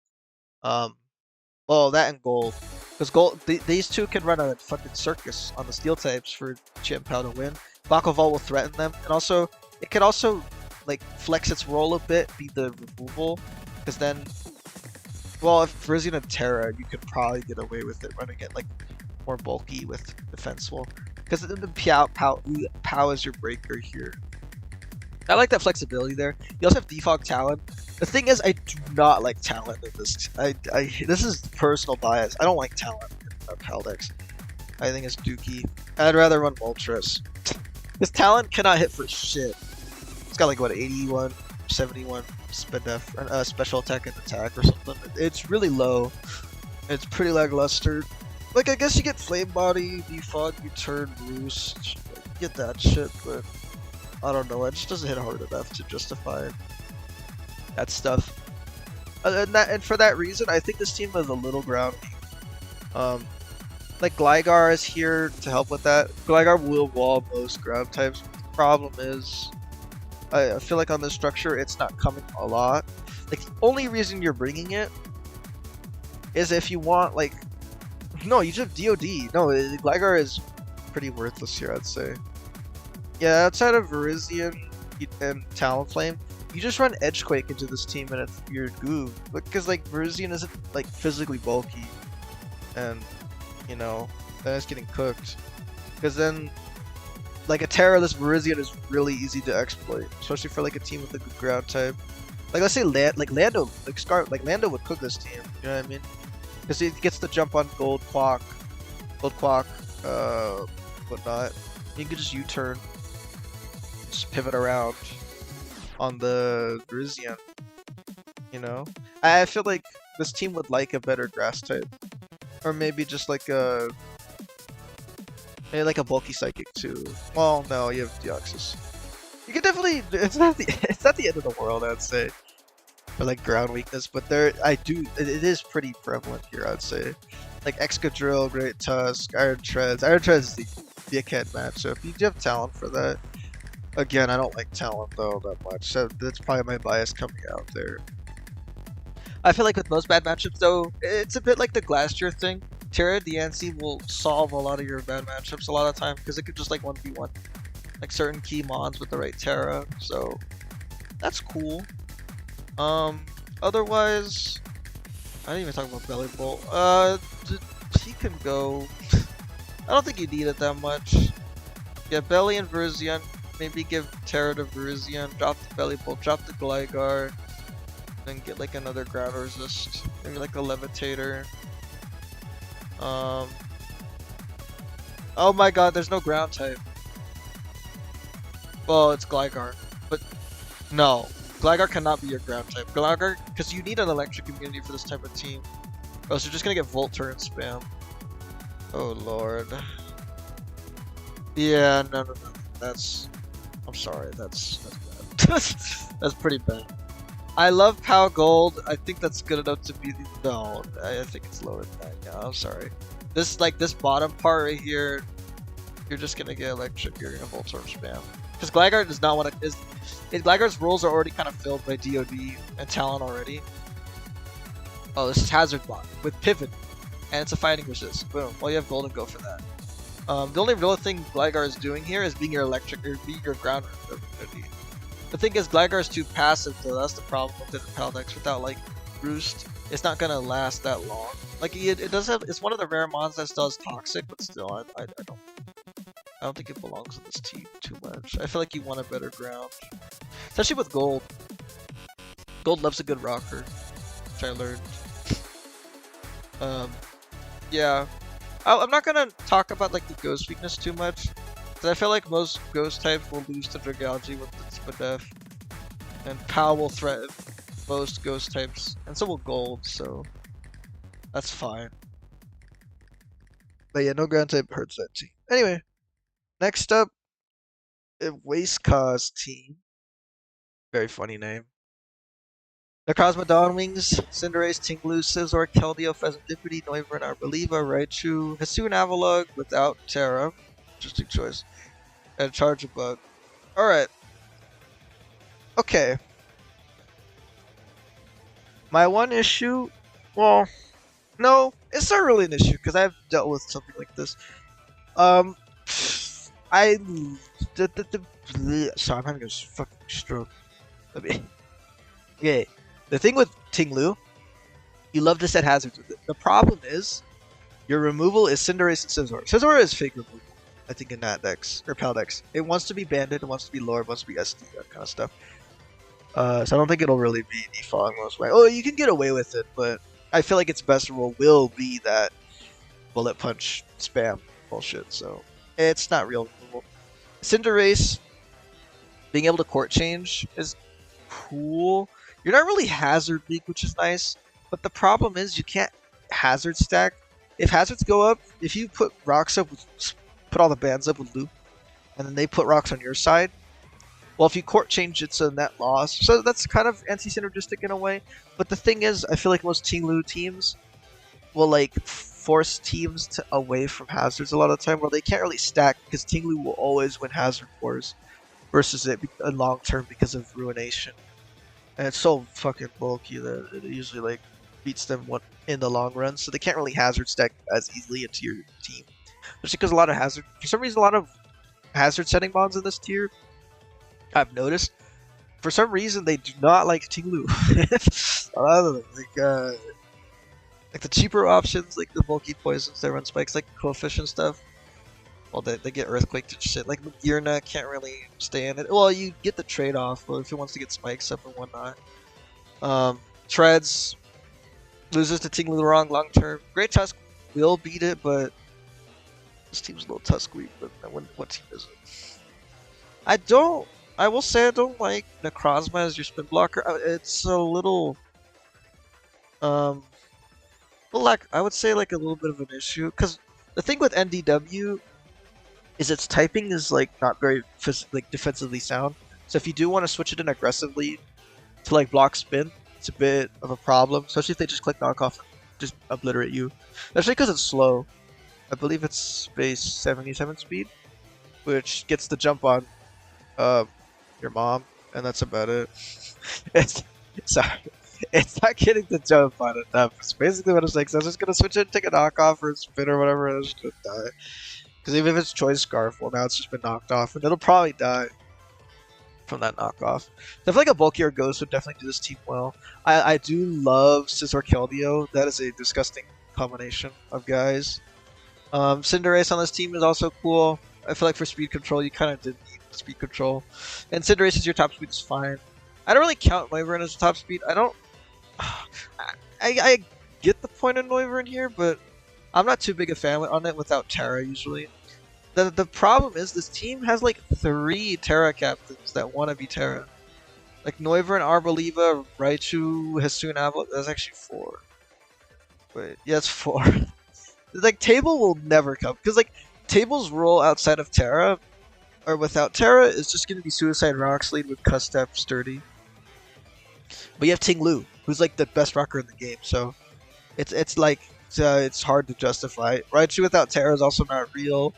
A: Well, that and gold, because these two can run a fucking circus on the steel types for Chien-Pao to win. Bakuval will threaten them, and also it could also like flex its role a bit, be the removal, because then, well, if Virizion and Terra, you could probably get away with it running it like more bulky with defenseful, because the Pow is your breaker here. I like that flexibility there. You also have Defog Talon. The thing is, I do not like Talon in this. This is personal bias. I don't like Talon in Paldex. I think it's dookie. I'd rather run Moltres. This Talon cannot hit for shit. It's got like what, 81, 71 special attack and attack or something. It's really low. It's pretty lackluster. Like I guess you get Flame Body, Defog, you turn Roost, like, get that shit, but I don't know, it just doesn't hit hard enough to justify that stuff. And for that reason, I think this team is a little grounding. Like Gligar is here to help with that. Gligar will wall most ground types. The problem is, I feel like on this structure, it's not coming a lot. Like the only reason you're bringing it is if you want like, no, you just have DOD. No, Gligar is pretty worthless here, I'd say. Yeah, outside of Virizion and Talonflame, you just run Edgequake into this team and you're goob. Because like Verizion isn't like physically bulky, and you know then it's getting cooked. Because then like a Terrorless Verizion is really easy to exploit, especially for like a team with a good ground type. Like let's say Lando, like Lando would cook this team. You know what I mean? Because he gets to jump on Gold Quack, whatnot. You can just U-turn, just pivot around on the Verizion. You know, I feel like this team would like a better grass type, or maybe just like a bulky psychic too. Well, no, you have Deoxys. You could definitely. It's not the end of the world, I'd say. For like ground weakness, but it is pretty prevalent here, I'd say. Like Excadrill, Great Tusk, Iron Treads. Iron Treads is the dickhead matchup. You do have Talon for that. Again, I don't like Talon though that much, so that's probably my bias coming out there. I feel like with most bad matchups though, it's a bit like the Glacier thing. Terra Diancie will solve a lot of your bad matchups a lot of the time because it could just like 1v1 like certain key mons with the right Terra, so that's cool. Otherwise, I didn't even talk about Belly Bolt. He can go. I don't think you need it that much. Yeah, Belly and Verizion. Maybe give Terra to Verizion, drop the Belly Bolt, drop the Gligar, then get like another ground resist. Maybe like a Levitator. Oh my god, there's no ground type. Well, it's Gligar, but no. Gligar cannot be your ground type. Gligar, because you need an electric immunity for this type of team. Oh, so you're just gonna get Volt turn spam. Oh lord. Yeah, no. That's. I'm sorry. That's bad. That's pretty bad. I love POW Gold. I think that's good enough to be the. No, I think it's lower than that. Yeah, I'm sorry. This bottom part right here, you're just gonna get electric. You're gonna Volt turn spam. Because Gligar does not want to. Gligar's roles are already kind of filled by DOD and Talon already. Oh, this is Hazard Block with Pivot, and it's a fighting resist. Boom. Well, you have Golden Go for that. The only real thing Gligar is doing here is being your electric or being your ground immunity. The thing is, Gligar is too passive though. That's the problem with the Paldex. Without like Roost, it's not gonna last that long. Like it does have. It's one of the rare mons that does toxic, but still, I don't think it belongs in this team too much. I feel like you want a better ground. Especially with Gold. Gold loves a good rocker, which I learned. Yeah. I'm not gonna talk about like the Ghost weakness too much, because I feel like most Ghost types will lose to Dragalge with its Spadef. And POW will threaten most Ghost types, and so will Gold, so that's fine. But yeah, no ground type hurts that team. Anyway. Next up, Waste Cause team. Very funny name. Necrozma Dawnwings, Cinderace, Tinglu, Scizor, Keldeo, Pheasantipity, Noivern, Arboliva, Raichu, Hisuian Avalugg without Terra. Interesting choice. And Charjabug. Alright. Okay. My one issue, well, no, it's not really an issue because I've dealt with something like this. Sorry, I'm having a fucking stroke. Okay, the thing with Tinglu, you love to set hazards with it. The problem is, your removal is Cinderace and Scizor. Scizor is fake removal, I think, in that dex, or Pal dex. It wants to be banded, it wants to be lore, it wants to be SD, that kind of stuff. So I don't think it'll really be defaulting most way. Oh, you can get away with it, but I feel like its best rule will be that bullet punch spam bullshit, so it's not real removal. Cinderace being able to court change is cool. You're not really hazard weak, which is nice, but the problem is you can't hazard stack. If hazards go up, if you put rocks up, put all the bands up with loop, and then they put rocks on your side, well, if you court change, it's a net loss. So that's kind of anti-synergistic in a way. But the thing is, I feel like most Tinglu teams will like force teams to away from hazards a lot of the time, where they can't really stack because Tinglu will always win hazard wars versus it in long term because of ruination. And it's so fucking bulky that it usually like beats them in the long run, so they can't really hazard stack as easily into your team. Especially because for some reason, a lot of hazard setting mons in this tier, I've noticed, for some reason they do not like Tinglu. A lot of them, like the cheaper options, like the bulky poisons that run spikes, like coefficient stuff. Well, they get earthquaked and shit. Like Magirna can't really stay in it. Well, you get the trade off if it wants to get spikes up and whatnot. Treads loses to Tinglu wrong long term. Great Tusk will beat it, but this team's a little Tusk weak. But what team is it? I don't. I will say I don't like Necrozma as your spin blocker. It's a little, well, like I would say like a little bit of an issue because the thing with NDW is its typing is like not very like defensively sound. So if you do want to switch it in aggressively to like block spin, it's a bit of a problem, especially if they just click knockoff and just obliterate you. Especially because it's slow. I believe it's base 77 speed, which gets the jump on your mom, and that's about it. It's sorry, it's not getting the jump on it. That's basically what it's like. So I was just gonna switch it, and take a knockoff or a spin or whatever, and it's just gonna die. Because even if it's Choice Scarf, well, now it's just been knocked off, and it'll probably die from that knockoff. So I feel like a bulkier Ghost would definitely do this team well. I do love Scizor Keldeo. That is a disgusting combination of guys. Cinderace on this team is also cool. I feel like for speed control, you kind of did need speed control. And Cinderace is your top speed is fine. I don't really count Noivern as a top speed. I don't... I get the point of Noivern here, but I'm not too big a fan on it without Terra usually. The problem is this team has like 3 Terra captains that want to be Terra. Like Noivern, Arboliva, Raichu, Hisuian Avalanche. That's actually 4. Wait, yeah, it's 4. Like Table will never come because like Table's role outside of Terra or without Terra is just going to be Suicide Rock Slide with Custep Sturdy. But you have Tinglu, who's like the best rocker in the game, so it's like it's hard to justify. Raichu without Terra is also not real.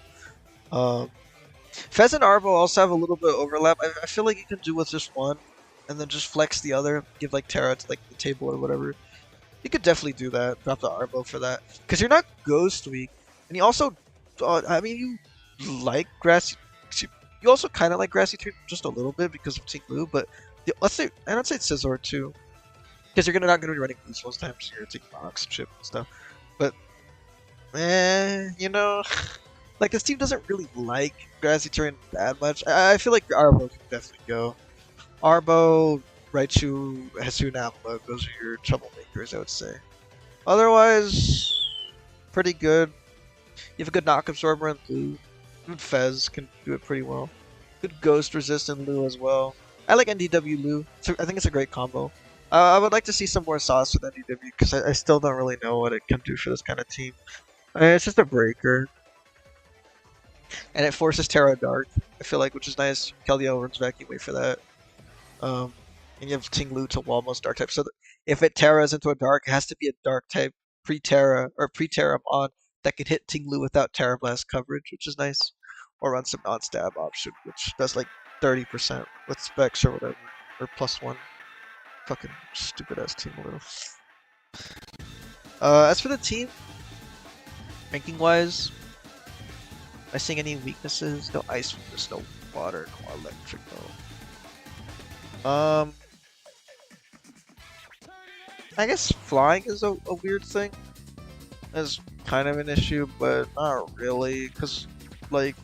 A: Fez and Arvo also have a little bit of overlap. I feel like you can do with just one, and then just flex the other, give like Terra to like the table or whatever. You could definitely do that. Drop the Arvo for that, because you're not Ghost weak, and you also, I mean, you like Grassy. You also kind of like Grassy Tree just a little bit because of Tinglu, but let's say, and I'd say Scizor too, because you're not gonna be running Boost most times. So you're taking Box, Chip, and stuff. But, you know. Like, this team doesn't really like Grassy Terrain that much. I feel like Arbo can definitely go. Arbo, Raichu, Hisuian Avalanche, those are your troublemakers, I would say. Otherwise, pretty good. You have a good Knock Absorber in Lou. Good Fez can do it pretty well. Good Ghost Resist in Lou as well. I like NDW Lou. I think it's a great combo. I would like to see some more sauce with NDW because I still don't really know what it can do for this kind of team. It's just a breaker. And it forces Terra Dark, I feel like, which is nice. Keldeo runs Vacuum Wave for that. And you have Tinglu to almost Dark type. So if it Terras into a Dark, it has to be a Dark type pre-Terra or pre-Terra on that can hit Tinglu without Terra Blast coverage, which is nice. Or run some non-stab option, which does like 30% with specs or whatever. Or +1. Fucking stupid ass team a little. As for the team, ranking wise, am I seeing any weaknesses? No ice weakness, no water, no electric, no. I guess flying is a weird thing. It's kind of an issue, but not really, because, like,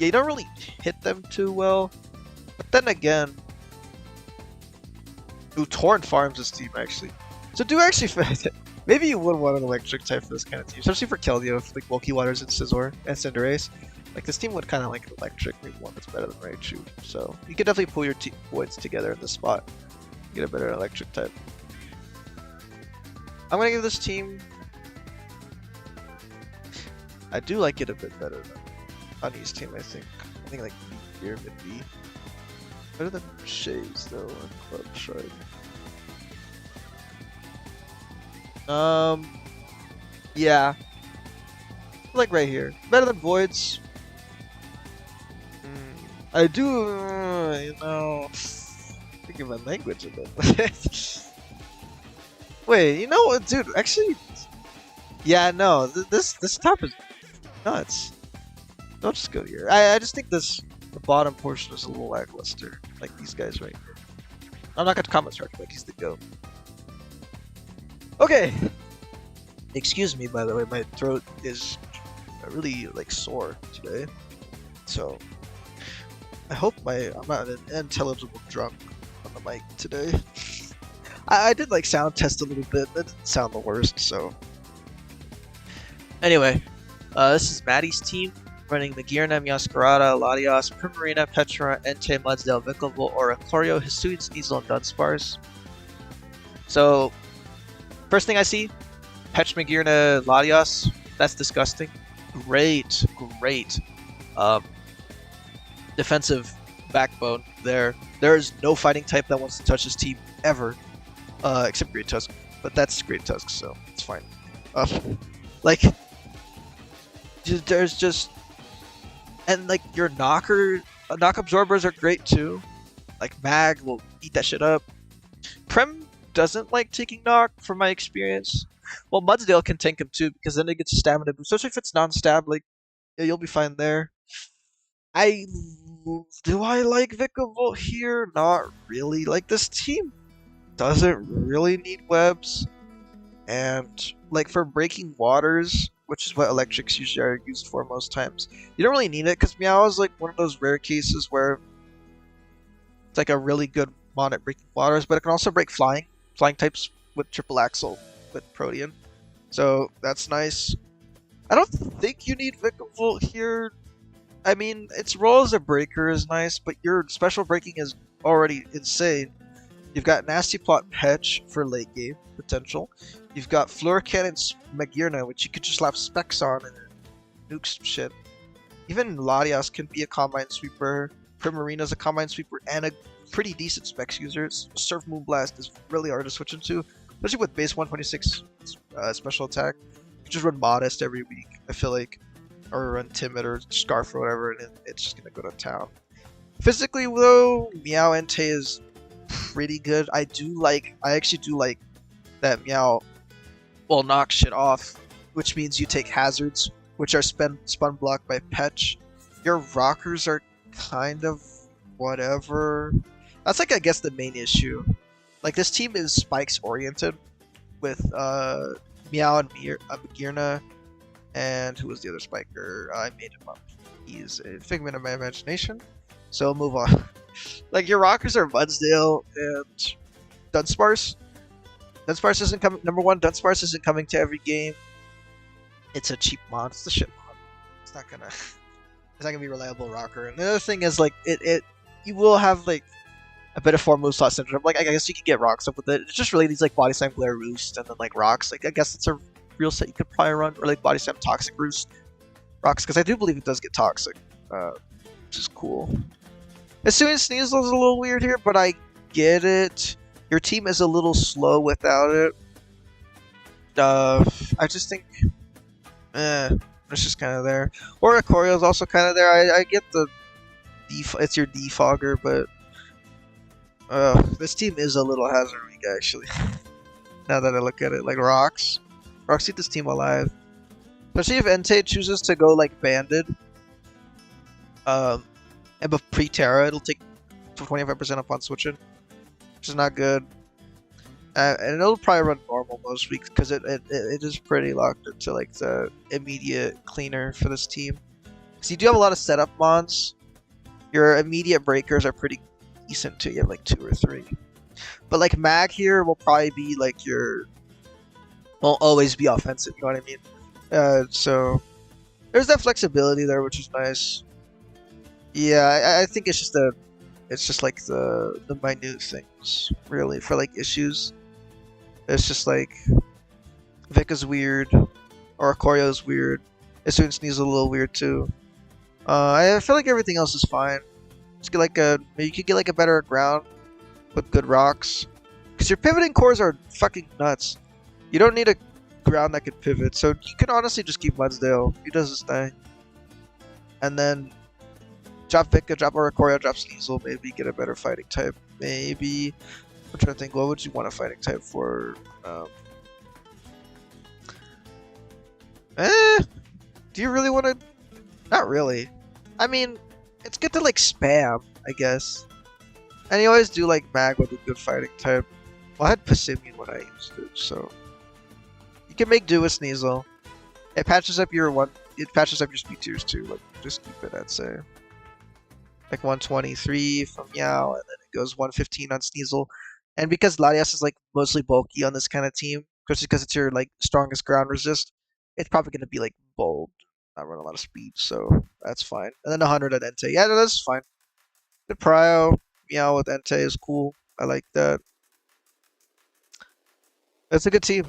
A: yeah, you don't really hit them too well. But then again, Torrent farms this team, actually. So do actually maybe you would want an electric type for this kind of team, especially for Keldeo, if like Bulky Waters and Scizor and Cinderace. Like this team would kind of like an electric, maybe one that's better than Raichu. So you could definitely pull your points together in this spot, get a better electric type. I'm gonna give this team. I do like it a bit better than Honey's team. I think like B here, mid B. Better than Shay's though, and Club Shard. Yeah. Like right here. Better than Voids. I do, you know, think of my language a bit. Wait, you know what, dude? Actually, yeah, no, this top is nuts. Don't just go here. I just think the bottom portion is a little lackluster, like these guys right here. I'm not gonna comment Shark, but he's the GOAT. Okay. Excuse me, by the way, my throat is really like sore today. So I hope I'm not an intelligible drunk on the mic today. I did like sound test a little bit. That didn't sound the worst, so. Anyway, this is Maddie's team running Magearna, Meowscarada, Latios, Primarina, Petra, Entei, Mudsdale, Vikavolt, Oricorio, Hisuian, Sneasel, and Dunsparce. So, first thing I see, Petch, Magearna, Latios. That's disgusting. Great. Defensive backbone there. There is no fighting type that wants to touch this team ever, except Great Tusk. But that's Great Tusk, so it's fine. Like, there's just, and like your knock absorbers are great too. Like Mag will eat that shit up. Prem doesn't like taking knock, from my experience. Well, Mudsdale can tank him too because then it gets a stamina boost. Especially if it's non-stab, like yeah, you'll be fine there. Do I like Vikavolt here? Not really. Like this team doesn't really need webs, and like for breaking waters, which is what electrics usually are used for most times, you don't really need it because Meow is like one of those rare cases where it's like a really good mon at breaking waters, but it can also break flying types with triple axle with Protean, so that's nice. I don't think you need Vikavolt here. I mean, its role as a breaker is nice, but your special breaking is already insane. You've got Nasty Plot Petch for late game potential. You've got Floor Cannon Magearna, which you could just slap specs on and nuke some shit. Even Latios can be a Combine Sweeper. Primarina's a Combine Sweeper and a pretty decent specs user. Surf Moonblast is really hard to switch into, especially with base 126 special attack. You just run Modest every week, I feel like. Or run Timid or Scarf or whatever, and it's just gonna go to town. Physically, though, Meow Entei is pretty good. I actually do like that Meow will knock shit off, which means you take hazards, which are spun blocked by Petch. Your rockers are kind of whatever. That's like, I guess, the main issue. Like, this team is spikes oriented with Meow and Magearna. And who was the other spiker? I made him up. He's a figment of my imagination. So move on. Like, your rockers are Mudsdale and Dunsparce. Dunsparce isn't coming. Number one, Dunsparce isn't coming to every game. It's a cheap mod. It's the shit mod. It's not gonna be a reliable rocker. And the other thing is, like, you will have like a bit of 4 move slot syndrome. Like, I guess you could get rocks up with it. It just really needs like Body Slam, Glare Roost, and then like rocks. Like, I guess it's a real set you could probably run, or like Body Slam, Toxic Roost, rocks, because I do believe it does get toxic, which is cool. Hisuian Sneasel is a little weird here, but I get it. Your team is a little slow without it. I just think, it's just kind of there. Oricorio is also kind of there. I get the it's your defogger, but this team is a little hazard weak actually. Now that I look at it, like rocks keep this team alive. Especially if Entei chooses to go like banded. And but pre-Terra, it'll take 25% upon switching, which is not good. And it'll probably run normal most weeks because it is pretty locked into like the immediate cleaner for this team. Because you do have a lot of setup mons. Your immediate breakers are pretty decent too. You have like 2 or 3. But like Mag here will probably be like won't always be offensive, you know what I mean? So there's that flexibility there, which is nice. Yeah, I think it's just like the minute things, really, for like issues. It's just like Vic is weird, Oricorio is weird, Hisuian Sneasel is a little weird too. I feel like everything else is fine. Just get like you could get like a better ground with good rocks, because your pivoting cores are fucking nuts. You don't need a ground that can pivot, so you can honestly just keep Mudsdale. He does his thing. And then drop Vika, drop Oricorio, drop Sneasel, maybe get a better fighting type. Maybe. I'm trying to think, what would you want a fighting type for? Do you really want to? Not really. I mean, it's good to like spam, I guess. And you always do like Mag with a good fighting type. Well, I had Passimian when I used it, so you can make do with Sneasel. It patches up your one. It patches up your speed tiers too. Like just keep it at say like 123 from Meow, and then it goes 115 on Sneasel. And because Latias is like mostly bulky on this kind of team, especially because it's your like strongest ground resist, it's probably gonna be like bold, not run a lot of speed, so that's fine. And then 100 at Entei. Yeah, no, that's fine. The Prio, Meow with Entei is cool. I like that. That's a good team.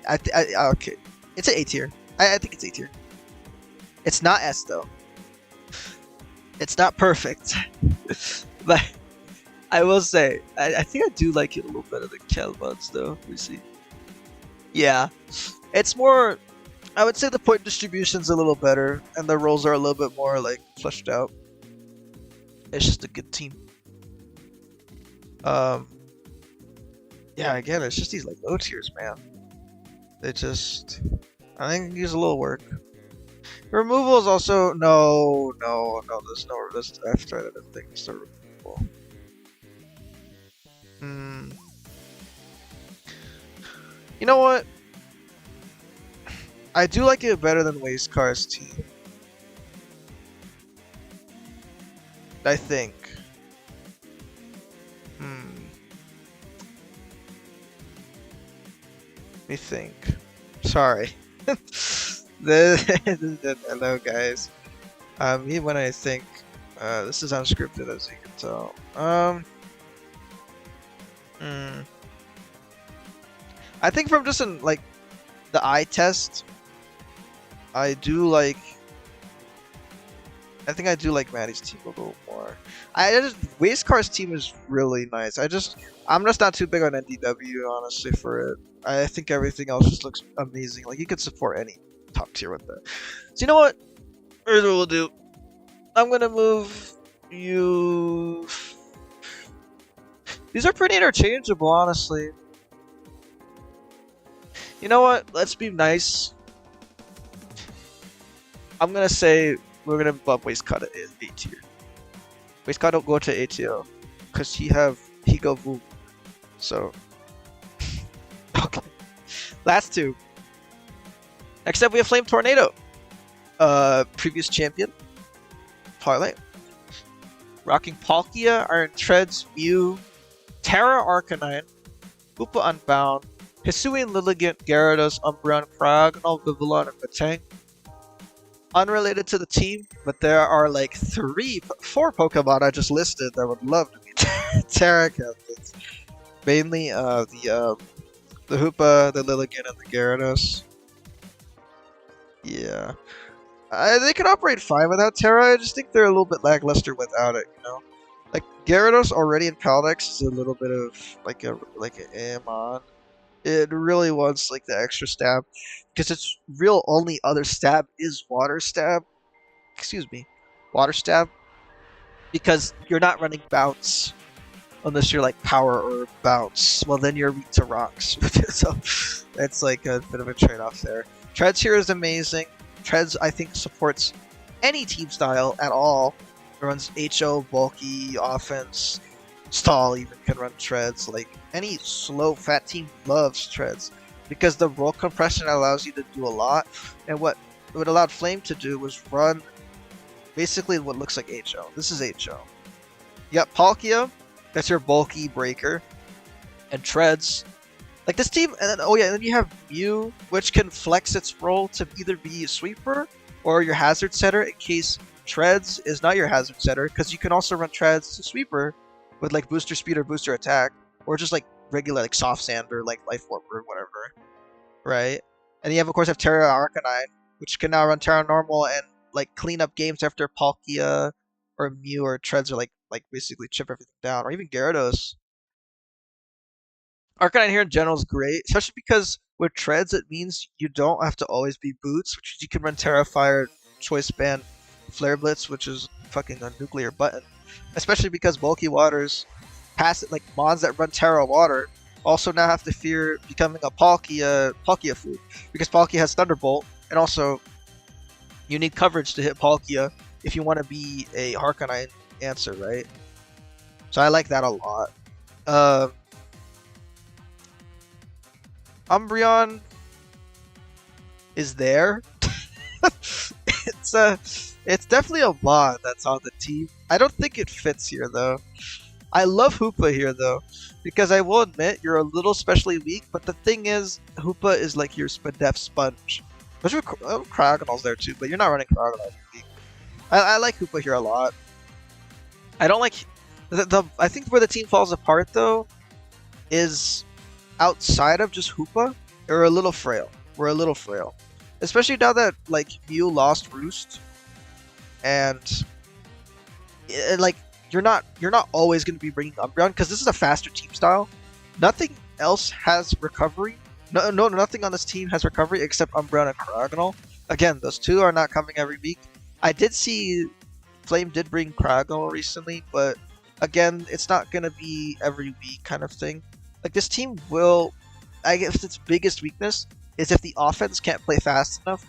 A: Okay. It's an A tier. I think it's A tier. It's not S though. It's not perfect. But I will say, I think I do like it a little better than Kelbuds though. Let me see. Yeah. It's more, I would say the point distribution's a little better, and the roles are a little bit more like fleshed out. It's just a good team. Yeah, again, it's just these like low tiers, man. They just, I think use a little work. Removal is also no. There's no. I've tried other things. The removal. You know what? I do like it better than Waste Car's team. I think. Let me think. Sorry. Hello, guys. Even when I think, this is unscripted, as you can tell. I think from just in like the eye test, I do like. I think I do like Maddie's team a little more. Waste Car's team is really nice. I'm just not too big on NDW honestly for it. I think everything else just looks amazing. Like you could support any top tier with that. So you know what? Here's what we'll do. I'm gonna move you. These are pretty interchangeable, honestly. You know what? Let's be nice. I'm gonna say we're gonna bump Wastecut at A tier. Wastecut don't go to A tier because he go boom. So okay. Last two. Next up we have Flame Tornado. Previous champion. Twilight. Rocking Palkia, Iron Treads, Mew, Terra Arcanine, Hoopa Unbound, Hisuian Lilligant, Gyarados, Umbreon, Cryogonal, Vivillon, and Metang. Unrelated to the team, but there are like 4 Pokemon I just listed that would love to be Terra captains. Mainly the Hoopa, the Lilligant, and the Gyarados. Yeah. They can operate fine without Terra, I just think they're a little bit lackluster without it, you know? Like, Gyarados already in Paldex is a little bit of, like an Amon. It really wants, like, the extra stab, because its real only other stab is Water Stab. Excuse me. Water Stab. Because you're not running Bounce, unless you're, like, Power or Bounce. Well, then you're weak to Rocks. So, it's, like, a bit of a trade-off there. Treads here is amazing. Treads, I think, supports any team style at all. It runs HO, bulky, offense, stall even can run Treads. Like, any slow, fat team loves Treads. Because the roll compression allows you to do a lot. And what it allowed Flame to do was run basically what looks like HO. This is HO. You got Palkia, that's your bulky breaker. And Treads. Like this team, and then, oh yeah, and then you have Mew, which can flex its role to either be a sweeper or your hazard setter in case Treads is not your hazard setter, because you can also run Treads to sweeper with like booster speed or booster attack, or just like regular like soft sand or like life warp or whatever, right? And you have of course Terra Arcanine, which can now run Terra normal and like clean up games after Palkia or Mew or Treads are like basically chip everything down, or even Gyarados. Arcanine here in general is great, especially because with Treads it means you don't have to always be Boots, which means you can run Terrafire, Choice Band, Flare Blitz, which is fucking a nuclear button. Especially because bulky waters, like mons that run Terra Water, also now have to fear becoming a Palkia food, because Palkia has Thunderbolt, and also you need coverage to hit Palkia if you want to be a Arcanine answer, right? So I like that a lot. Um, Umbreon is there. it's a, it's definitely a mod that's on the team. I don't think it fits here though. I love Hoopa here though, because I will admit you're a little specially weak. But the thing is, Hoopa is like your Spadef sponge. There's Cryogonal's there too, but you're not running Cryogonal. I like Hoopa here a lot. I don't like I think where the team falls apart though is outside of just Hoopa. We're a little frail. We're a little frail, especially now that like Mew lost Roost, and like you're not always going to be bringing Umbreon because this is a faster team style. Nothing else has recovery. No, nothing on this team has recovery except Umbreon and Cryogonal. Again, those two are not coming every week. I did see Flame did bring Cryogonal recently, but again, it's not going to be every week kind of thing. Like this team will, I guess its biggest weakness is if the offense can't play fast enough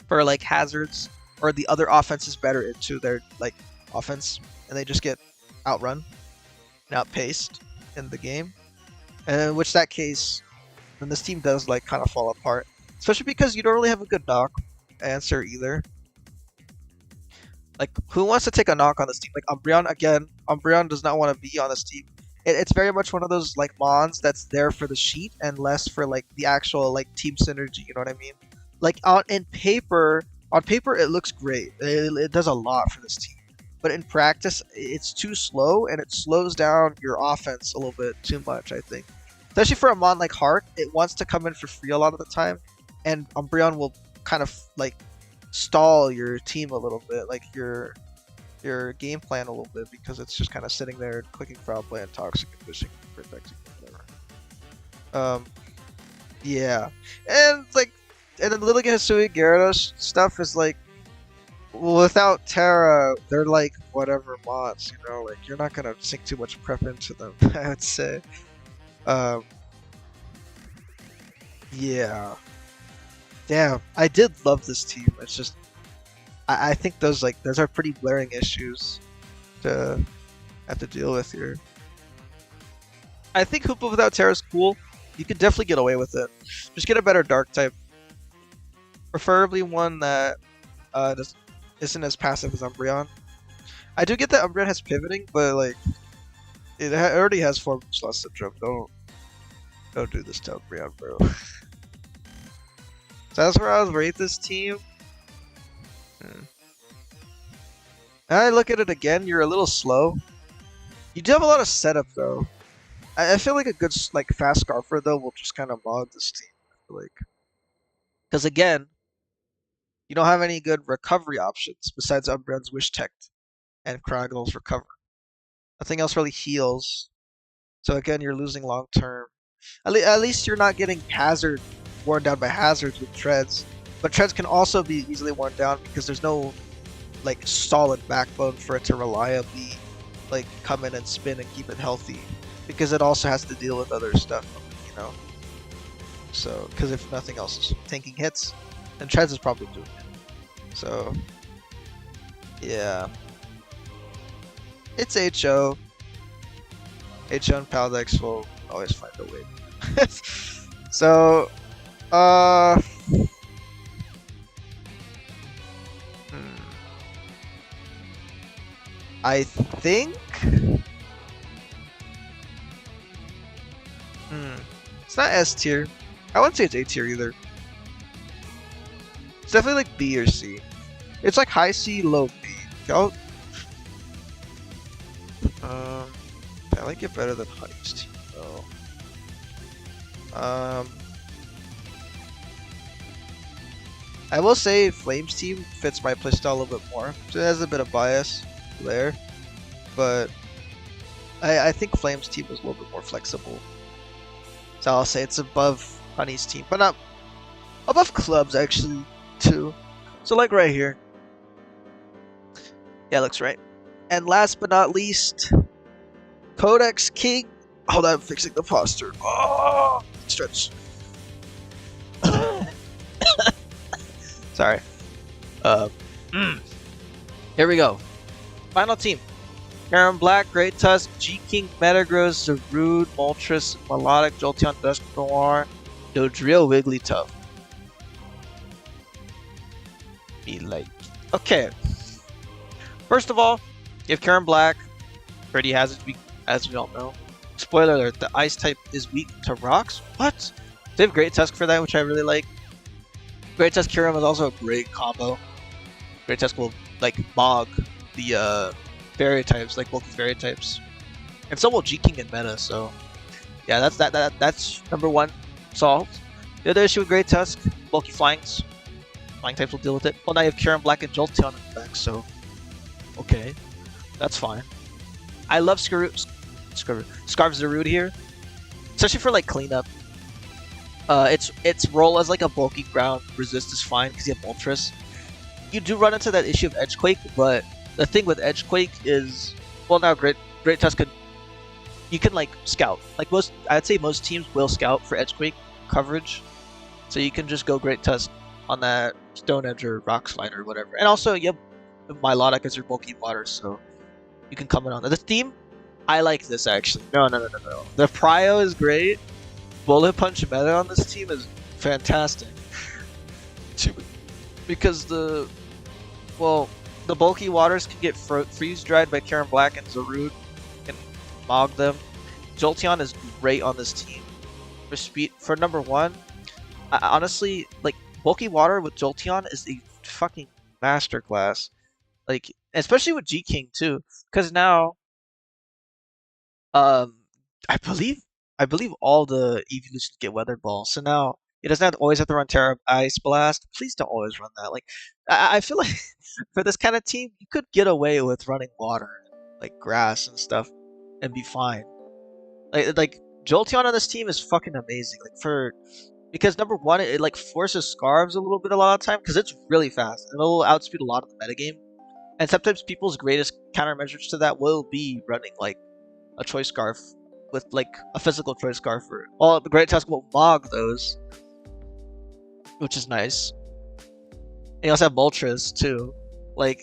A: for like hazards, or the other offense is better into their like offense, and they just get outrun and outpaced in the game. And in which that case, then this team does like kind of fall apart, especially because you don't really have a good knock answer either. Like, who wants to take a knock on this team? Like Umbreon, again, Umbreon does not want to be on this team. It's very much one of those like mons that's there for the sheet and less for like the actual like team synergy. You know what I mean? Like on paper it looks great. It does a lot for this team, but in practice it's too slow and it slows down your offense a little bit too much. I think, especially for a mon like Hark, it wants to come in for free a lot of the time, and Umbreon will kind of like stall your team a little bit, like your game plan a little bit, because it's just kind of sitting there clicking Foul Play and Toxic and Fishing, Protecting, whatever. Yeah, and like, and then Lilligant Hisui Gyarados stuff is like, without Terra, they're like whatever mods, you know, like you're not gonna sink too much prep into them. I would say. Yeah. Damn, I did love this team. It's just, I think those are pretty glaring issues to have to deal with here. I think Hoopa without Terra is cool. You could definitely get away with it. Just get a better Dark type, preferably one that isn't as passive as Umbreon. I do get that Umbreon has pivoting, but like it already has 4 slots syndrome. Don't do this to Umbreon, bro. So that's where I would rate this team. Now I look at it again, you're a little slow. You do have a lot of setup though. I feel like a good like fast Scarfer though will just kind of mod this team. Like, because again, you don't have any good recovery options besides Umbreon's Wish Tech and Cryogonal's Recover. Nothing else really heals. So again, you're losing long term. At least you're not getting Hazard worn down by hazards with treads, but treads can also be easily worn down because there's no like solid backbone for it to reliably like come in and spin and keep it healthy, because it also has to deal with other stuff, you know. So because if nothing else is tanking hits, then treads is probably doing it. So yeah, it's HO and Paldex will always find a way. So I think it's not S tier. I wouldn't say it's A tier either. It's definitely like B or C. It's like high C, low B. Okay, I like it better than Honey's team though. I will say Flame's team fits my playstyle a little bit more. So it has a bit of bias there, but I think Flame's team is a little bit more flexible. So I'll say it's above Honey's team, but not above Club's actually too. So like right here. Yeah, looks right. And last but not least, Codex King. Hold on, I'm fixing the posture. Oh, stretch. Sorry. Here we go. Final team. Karen Black, Great Tusk, G-King, Metagross, Zarude, Moltres, Melodic, Jolteon, Dusknoir, Dodrio, Wigglytuff. Be like. Okay. First of all, you have Karen Black. Pretty has its weak, as we all know. Spoiler alert, the ice type is weak to rocks? What? They have Great Tusk for that, which I really like. Great Tusk Kyurem is also a great combo. Great Tusk will, like, bog the, fairy types, like bulky fairy types. And so will G-King in meta, so... Yeah, that's number one solved. The other issue with Great Tusk, bulky flyings. Flying types will deal with it. Well, now you have Kyurem Black and Jolteon in the back, so... Okay. That's fine. I love Scarf Zarude here, especially for like cleanup. Its role as like a bulky ground resist is fine because you have Moltres. You do run into that issue of Edgequake, but the thing with Edgequake is, well, now Great Tusk you can like scout. Like I'd say most teams will scout for Edgequake coverage, so you can just go Great Tusk on that Stone Edge or Rock Slide or whatever. And also you have Milotic as your bulky water, so you can comment on that. The theme, I like this actually. No. The Prio is great. Bullet Punch meta on this team is fantastic. Because the bulky waters can get freeze dried by Karen Black and Zarude and mog them. Jolteon is great on this team. For speed, for number one, honestly, like bulky water with Jolteon is a fucking masterclass. Like, especially with G-King too, because now, I believe all the evolutions get Weather Ball, so now it doesn't always have to run Terra Ice Blast. Please don't always run that. Like, I feel like for this kind of team, you could get away with running water, like grass and stuff, and be fine. Like Jolteon on this team is fucking amazing. Like because number one, it like forces Scarves a little bit a lot of the time because it's really fast and it'll outspeed a lot of the metagame. And sometimes people's greatest countermeasures to that will be running like a Choice Scarf with like a physical Choice Scarf. Well, the Great Tusk will mog those, which is nice. And you also have Moltres too. Like,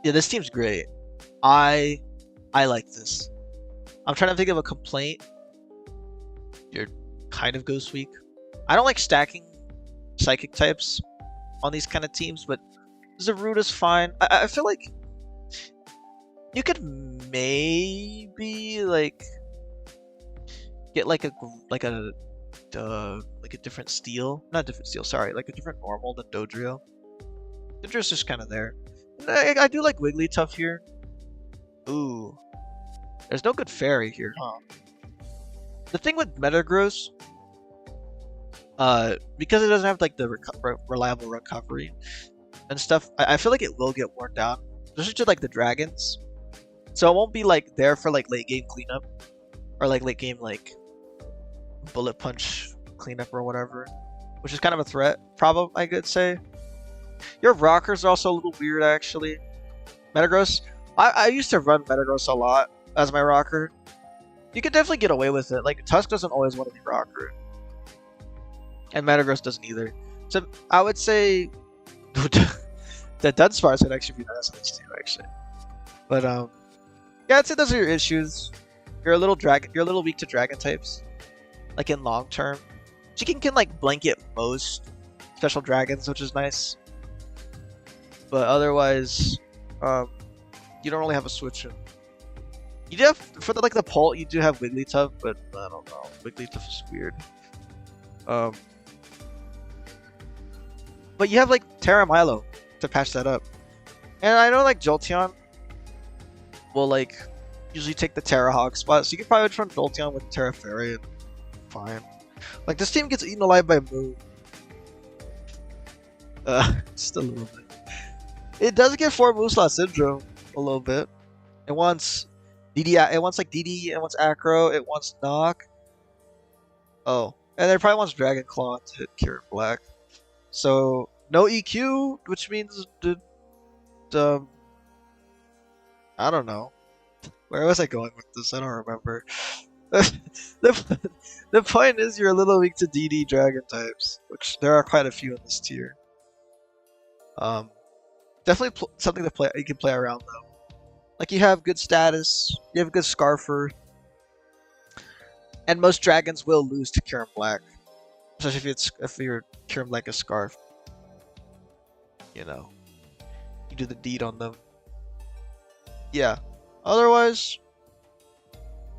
A: yeah, this team's great. I like this. I'm trying to think of a complaint. You're kind of Ghost Weak. I don't like stacking Psychic types on these kind of teams, but Zarude is fine. I feel like you could maybe like get like a different steel, not different steel. Sorry, like a different normal than Dodrio. Dodrio's just kind of there. I do like Wigglytuff here. Ooh, there's no good fairy here, huh? The thing with Metagross, because it doesn't have like the reliable recovery and stuff, I feel like it will get worn down, especially to like the dragons. So it won't be like there for like late game cleanup or like late game like bullet punch cleanup or whatever, which is kind of a threat problem, I could say. Your rockers are also a little weird actually. Metagross, I used to run Metagross a lot as my rocker. You could definitely get away with it. Like Tusk doesn't always want to be rocker, and Metagross doesn't either. So I would say that Dunsparce would actually be nice on this team, actually. But yeah, I'd say those are your issues. You're a little weak to dragon types, like in long term. Chicken can like blanket most special dragons, which is nice. But otherwise, you don't really have a switch in. You do have for the Pult, you do have Wigglytuff, but I don't know. Wigglytuff is weird. But you have like Terra Milo to patch that up. And I know like Jolteon will like usually take the Terra Hawk spot, so you can probably just run Jolteon with Terra Fairy and fine. Like this team gets eaten alive by Moon. Just a little bit. It does get 4 Moonslot Syndrome a little bit. It wants DD, it wants like DD, it wants Acro, it wants Knock. Oh, and it probably wants Dragon Claw to hit Karen Black. So no EQ, which means I don't know. Where was I going with this? I don't remember. The point is you're a little weak to DD Dragon types, which there are quite a few in this tier. Definitely something to play. You can play around though. Like you have good status, you have a good Scarfer, and most dragons will lose to Kieran Black, especially if you're Kieran Black a Scarf. You know, you do the deed on them. Yeah. Otherwise,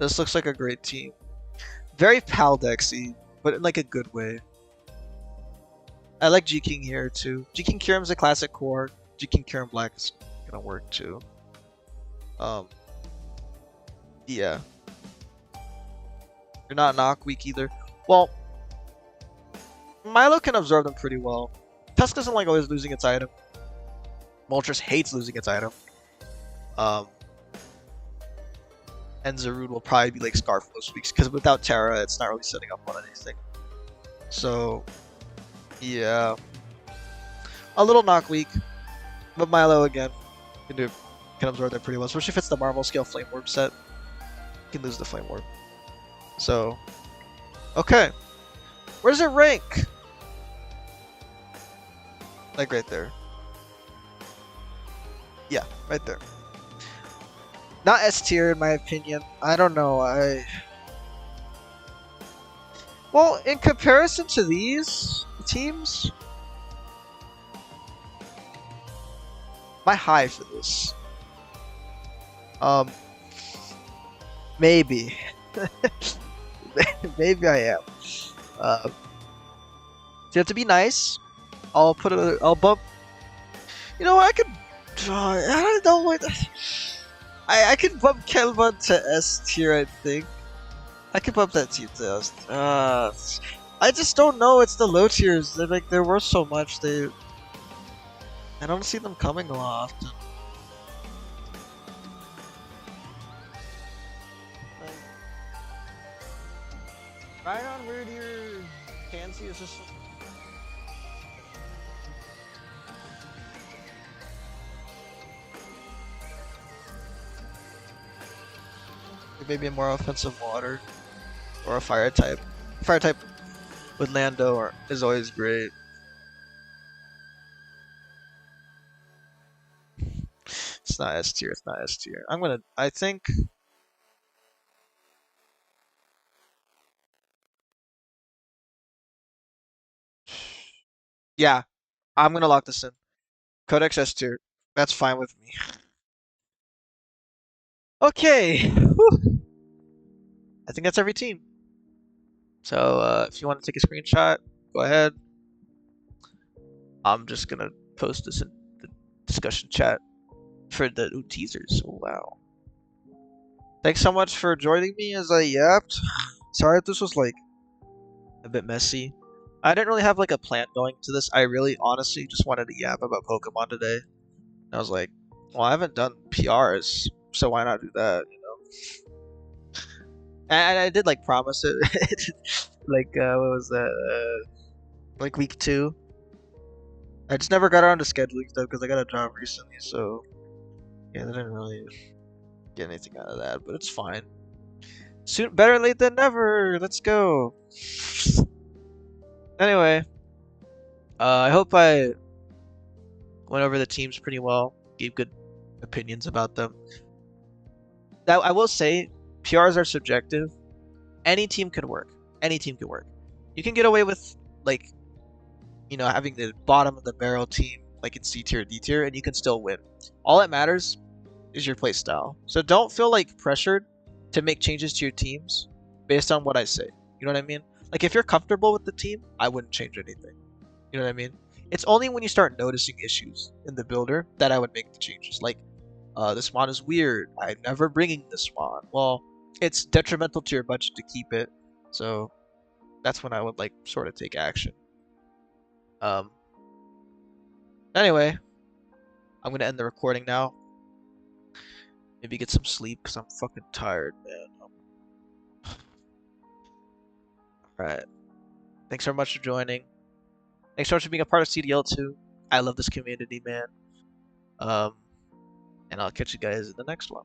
A: this looks like a great team. Very Paldexy, but in like a good way. I like G King here too. G King Kieran's a classic core. G King Kieran Black is gonna work too. Um, yeah. You're not knock weak either. Well, Milo can absorb them pretty well. Tusk doesn't like always losing its item. Moltres hates losing its item. Um, and Zarude will probably be like Scarf most weeks because without Terra, it's not really setting up on anything. So, yeah, a little knock weak, but Milo again can absorb that pretty well, especially if it's the Marvel Scale Flame Orb set. You can lose the Flame Orb. So, okay, where does it rank? Like right there. Yeah, right there. Not S tier in my opinion. I don't know. Well, in comparison to these teams, my high for this. Maybe. Maybe I am. So you have to be nice. I'll bump. You know what? I could. I don't know what. I could bump Kelvin to S tier. I think. I could bump that team to S. I just don't know. It's the low tiers. They're worth so much. I don't see them coming a lot often. Right on weird your Pansy is just. Maybe a more offensive water or a fire type. Fire type with Lando is always great. It's not S tier. It's not S tier. I think. Yeah, I'm gonna lock this in. Codex S tier. That's fine with me. Okay. Whew. I think that's every team. So if you want to take a screenshot, go ahead. I'm just gonna post this in the discussion chat for the new teasers. Oh, wow. Thanks so much for joining me as I yapped. Sorry if this was like a bit messy. I didn't really have like a plan going to this. I really honestly just wanted to yap about Pokemon today. And I was like, well, I haven't done PRs, so why not do that, you know? And I did like promise it. Like what was that? Like week 2. I just never got around to scheduling stuff because I got a job recently, so yeah, I didn't really get anything out of that, but it's fine. Soon, better late than never. Let's go. Anyway, I hope I went over the teams pretty well. Gave good opinions about them. That I will say, PRs are subjective. Any team could work. Any team could work. You can get away with like, having the bottom of the barrel team like in C tier, D tier, and you can still win. All that matters is your play style. So don't feel like pressured to make changes to your teams based on what I say. You know what I mean? Like if you're comfortable with the team, I wouldn't change anything. You know what I mean? It's only when you start noticing issues in the builder that I would make the changes. Like, this mod is weird. I'm never bringing this mod. Well, it's detrimental to your budget to keep it. So that's when I would like sort of take action. Anyway, I'm gonna end the recording now. Maybe get some sleep because I'm fucking tired, man. Alright. Thanks so much for joining. Thanks so much for being a part of CDL too. I love this community, man. And I'll catch you guys in the next one.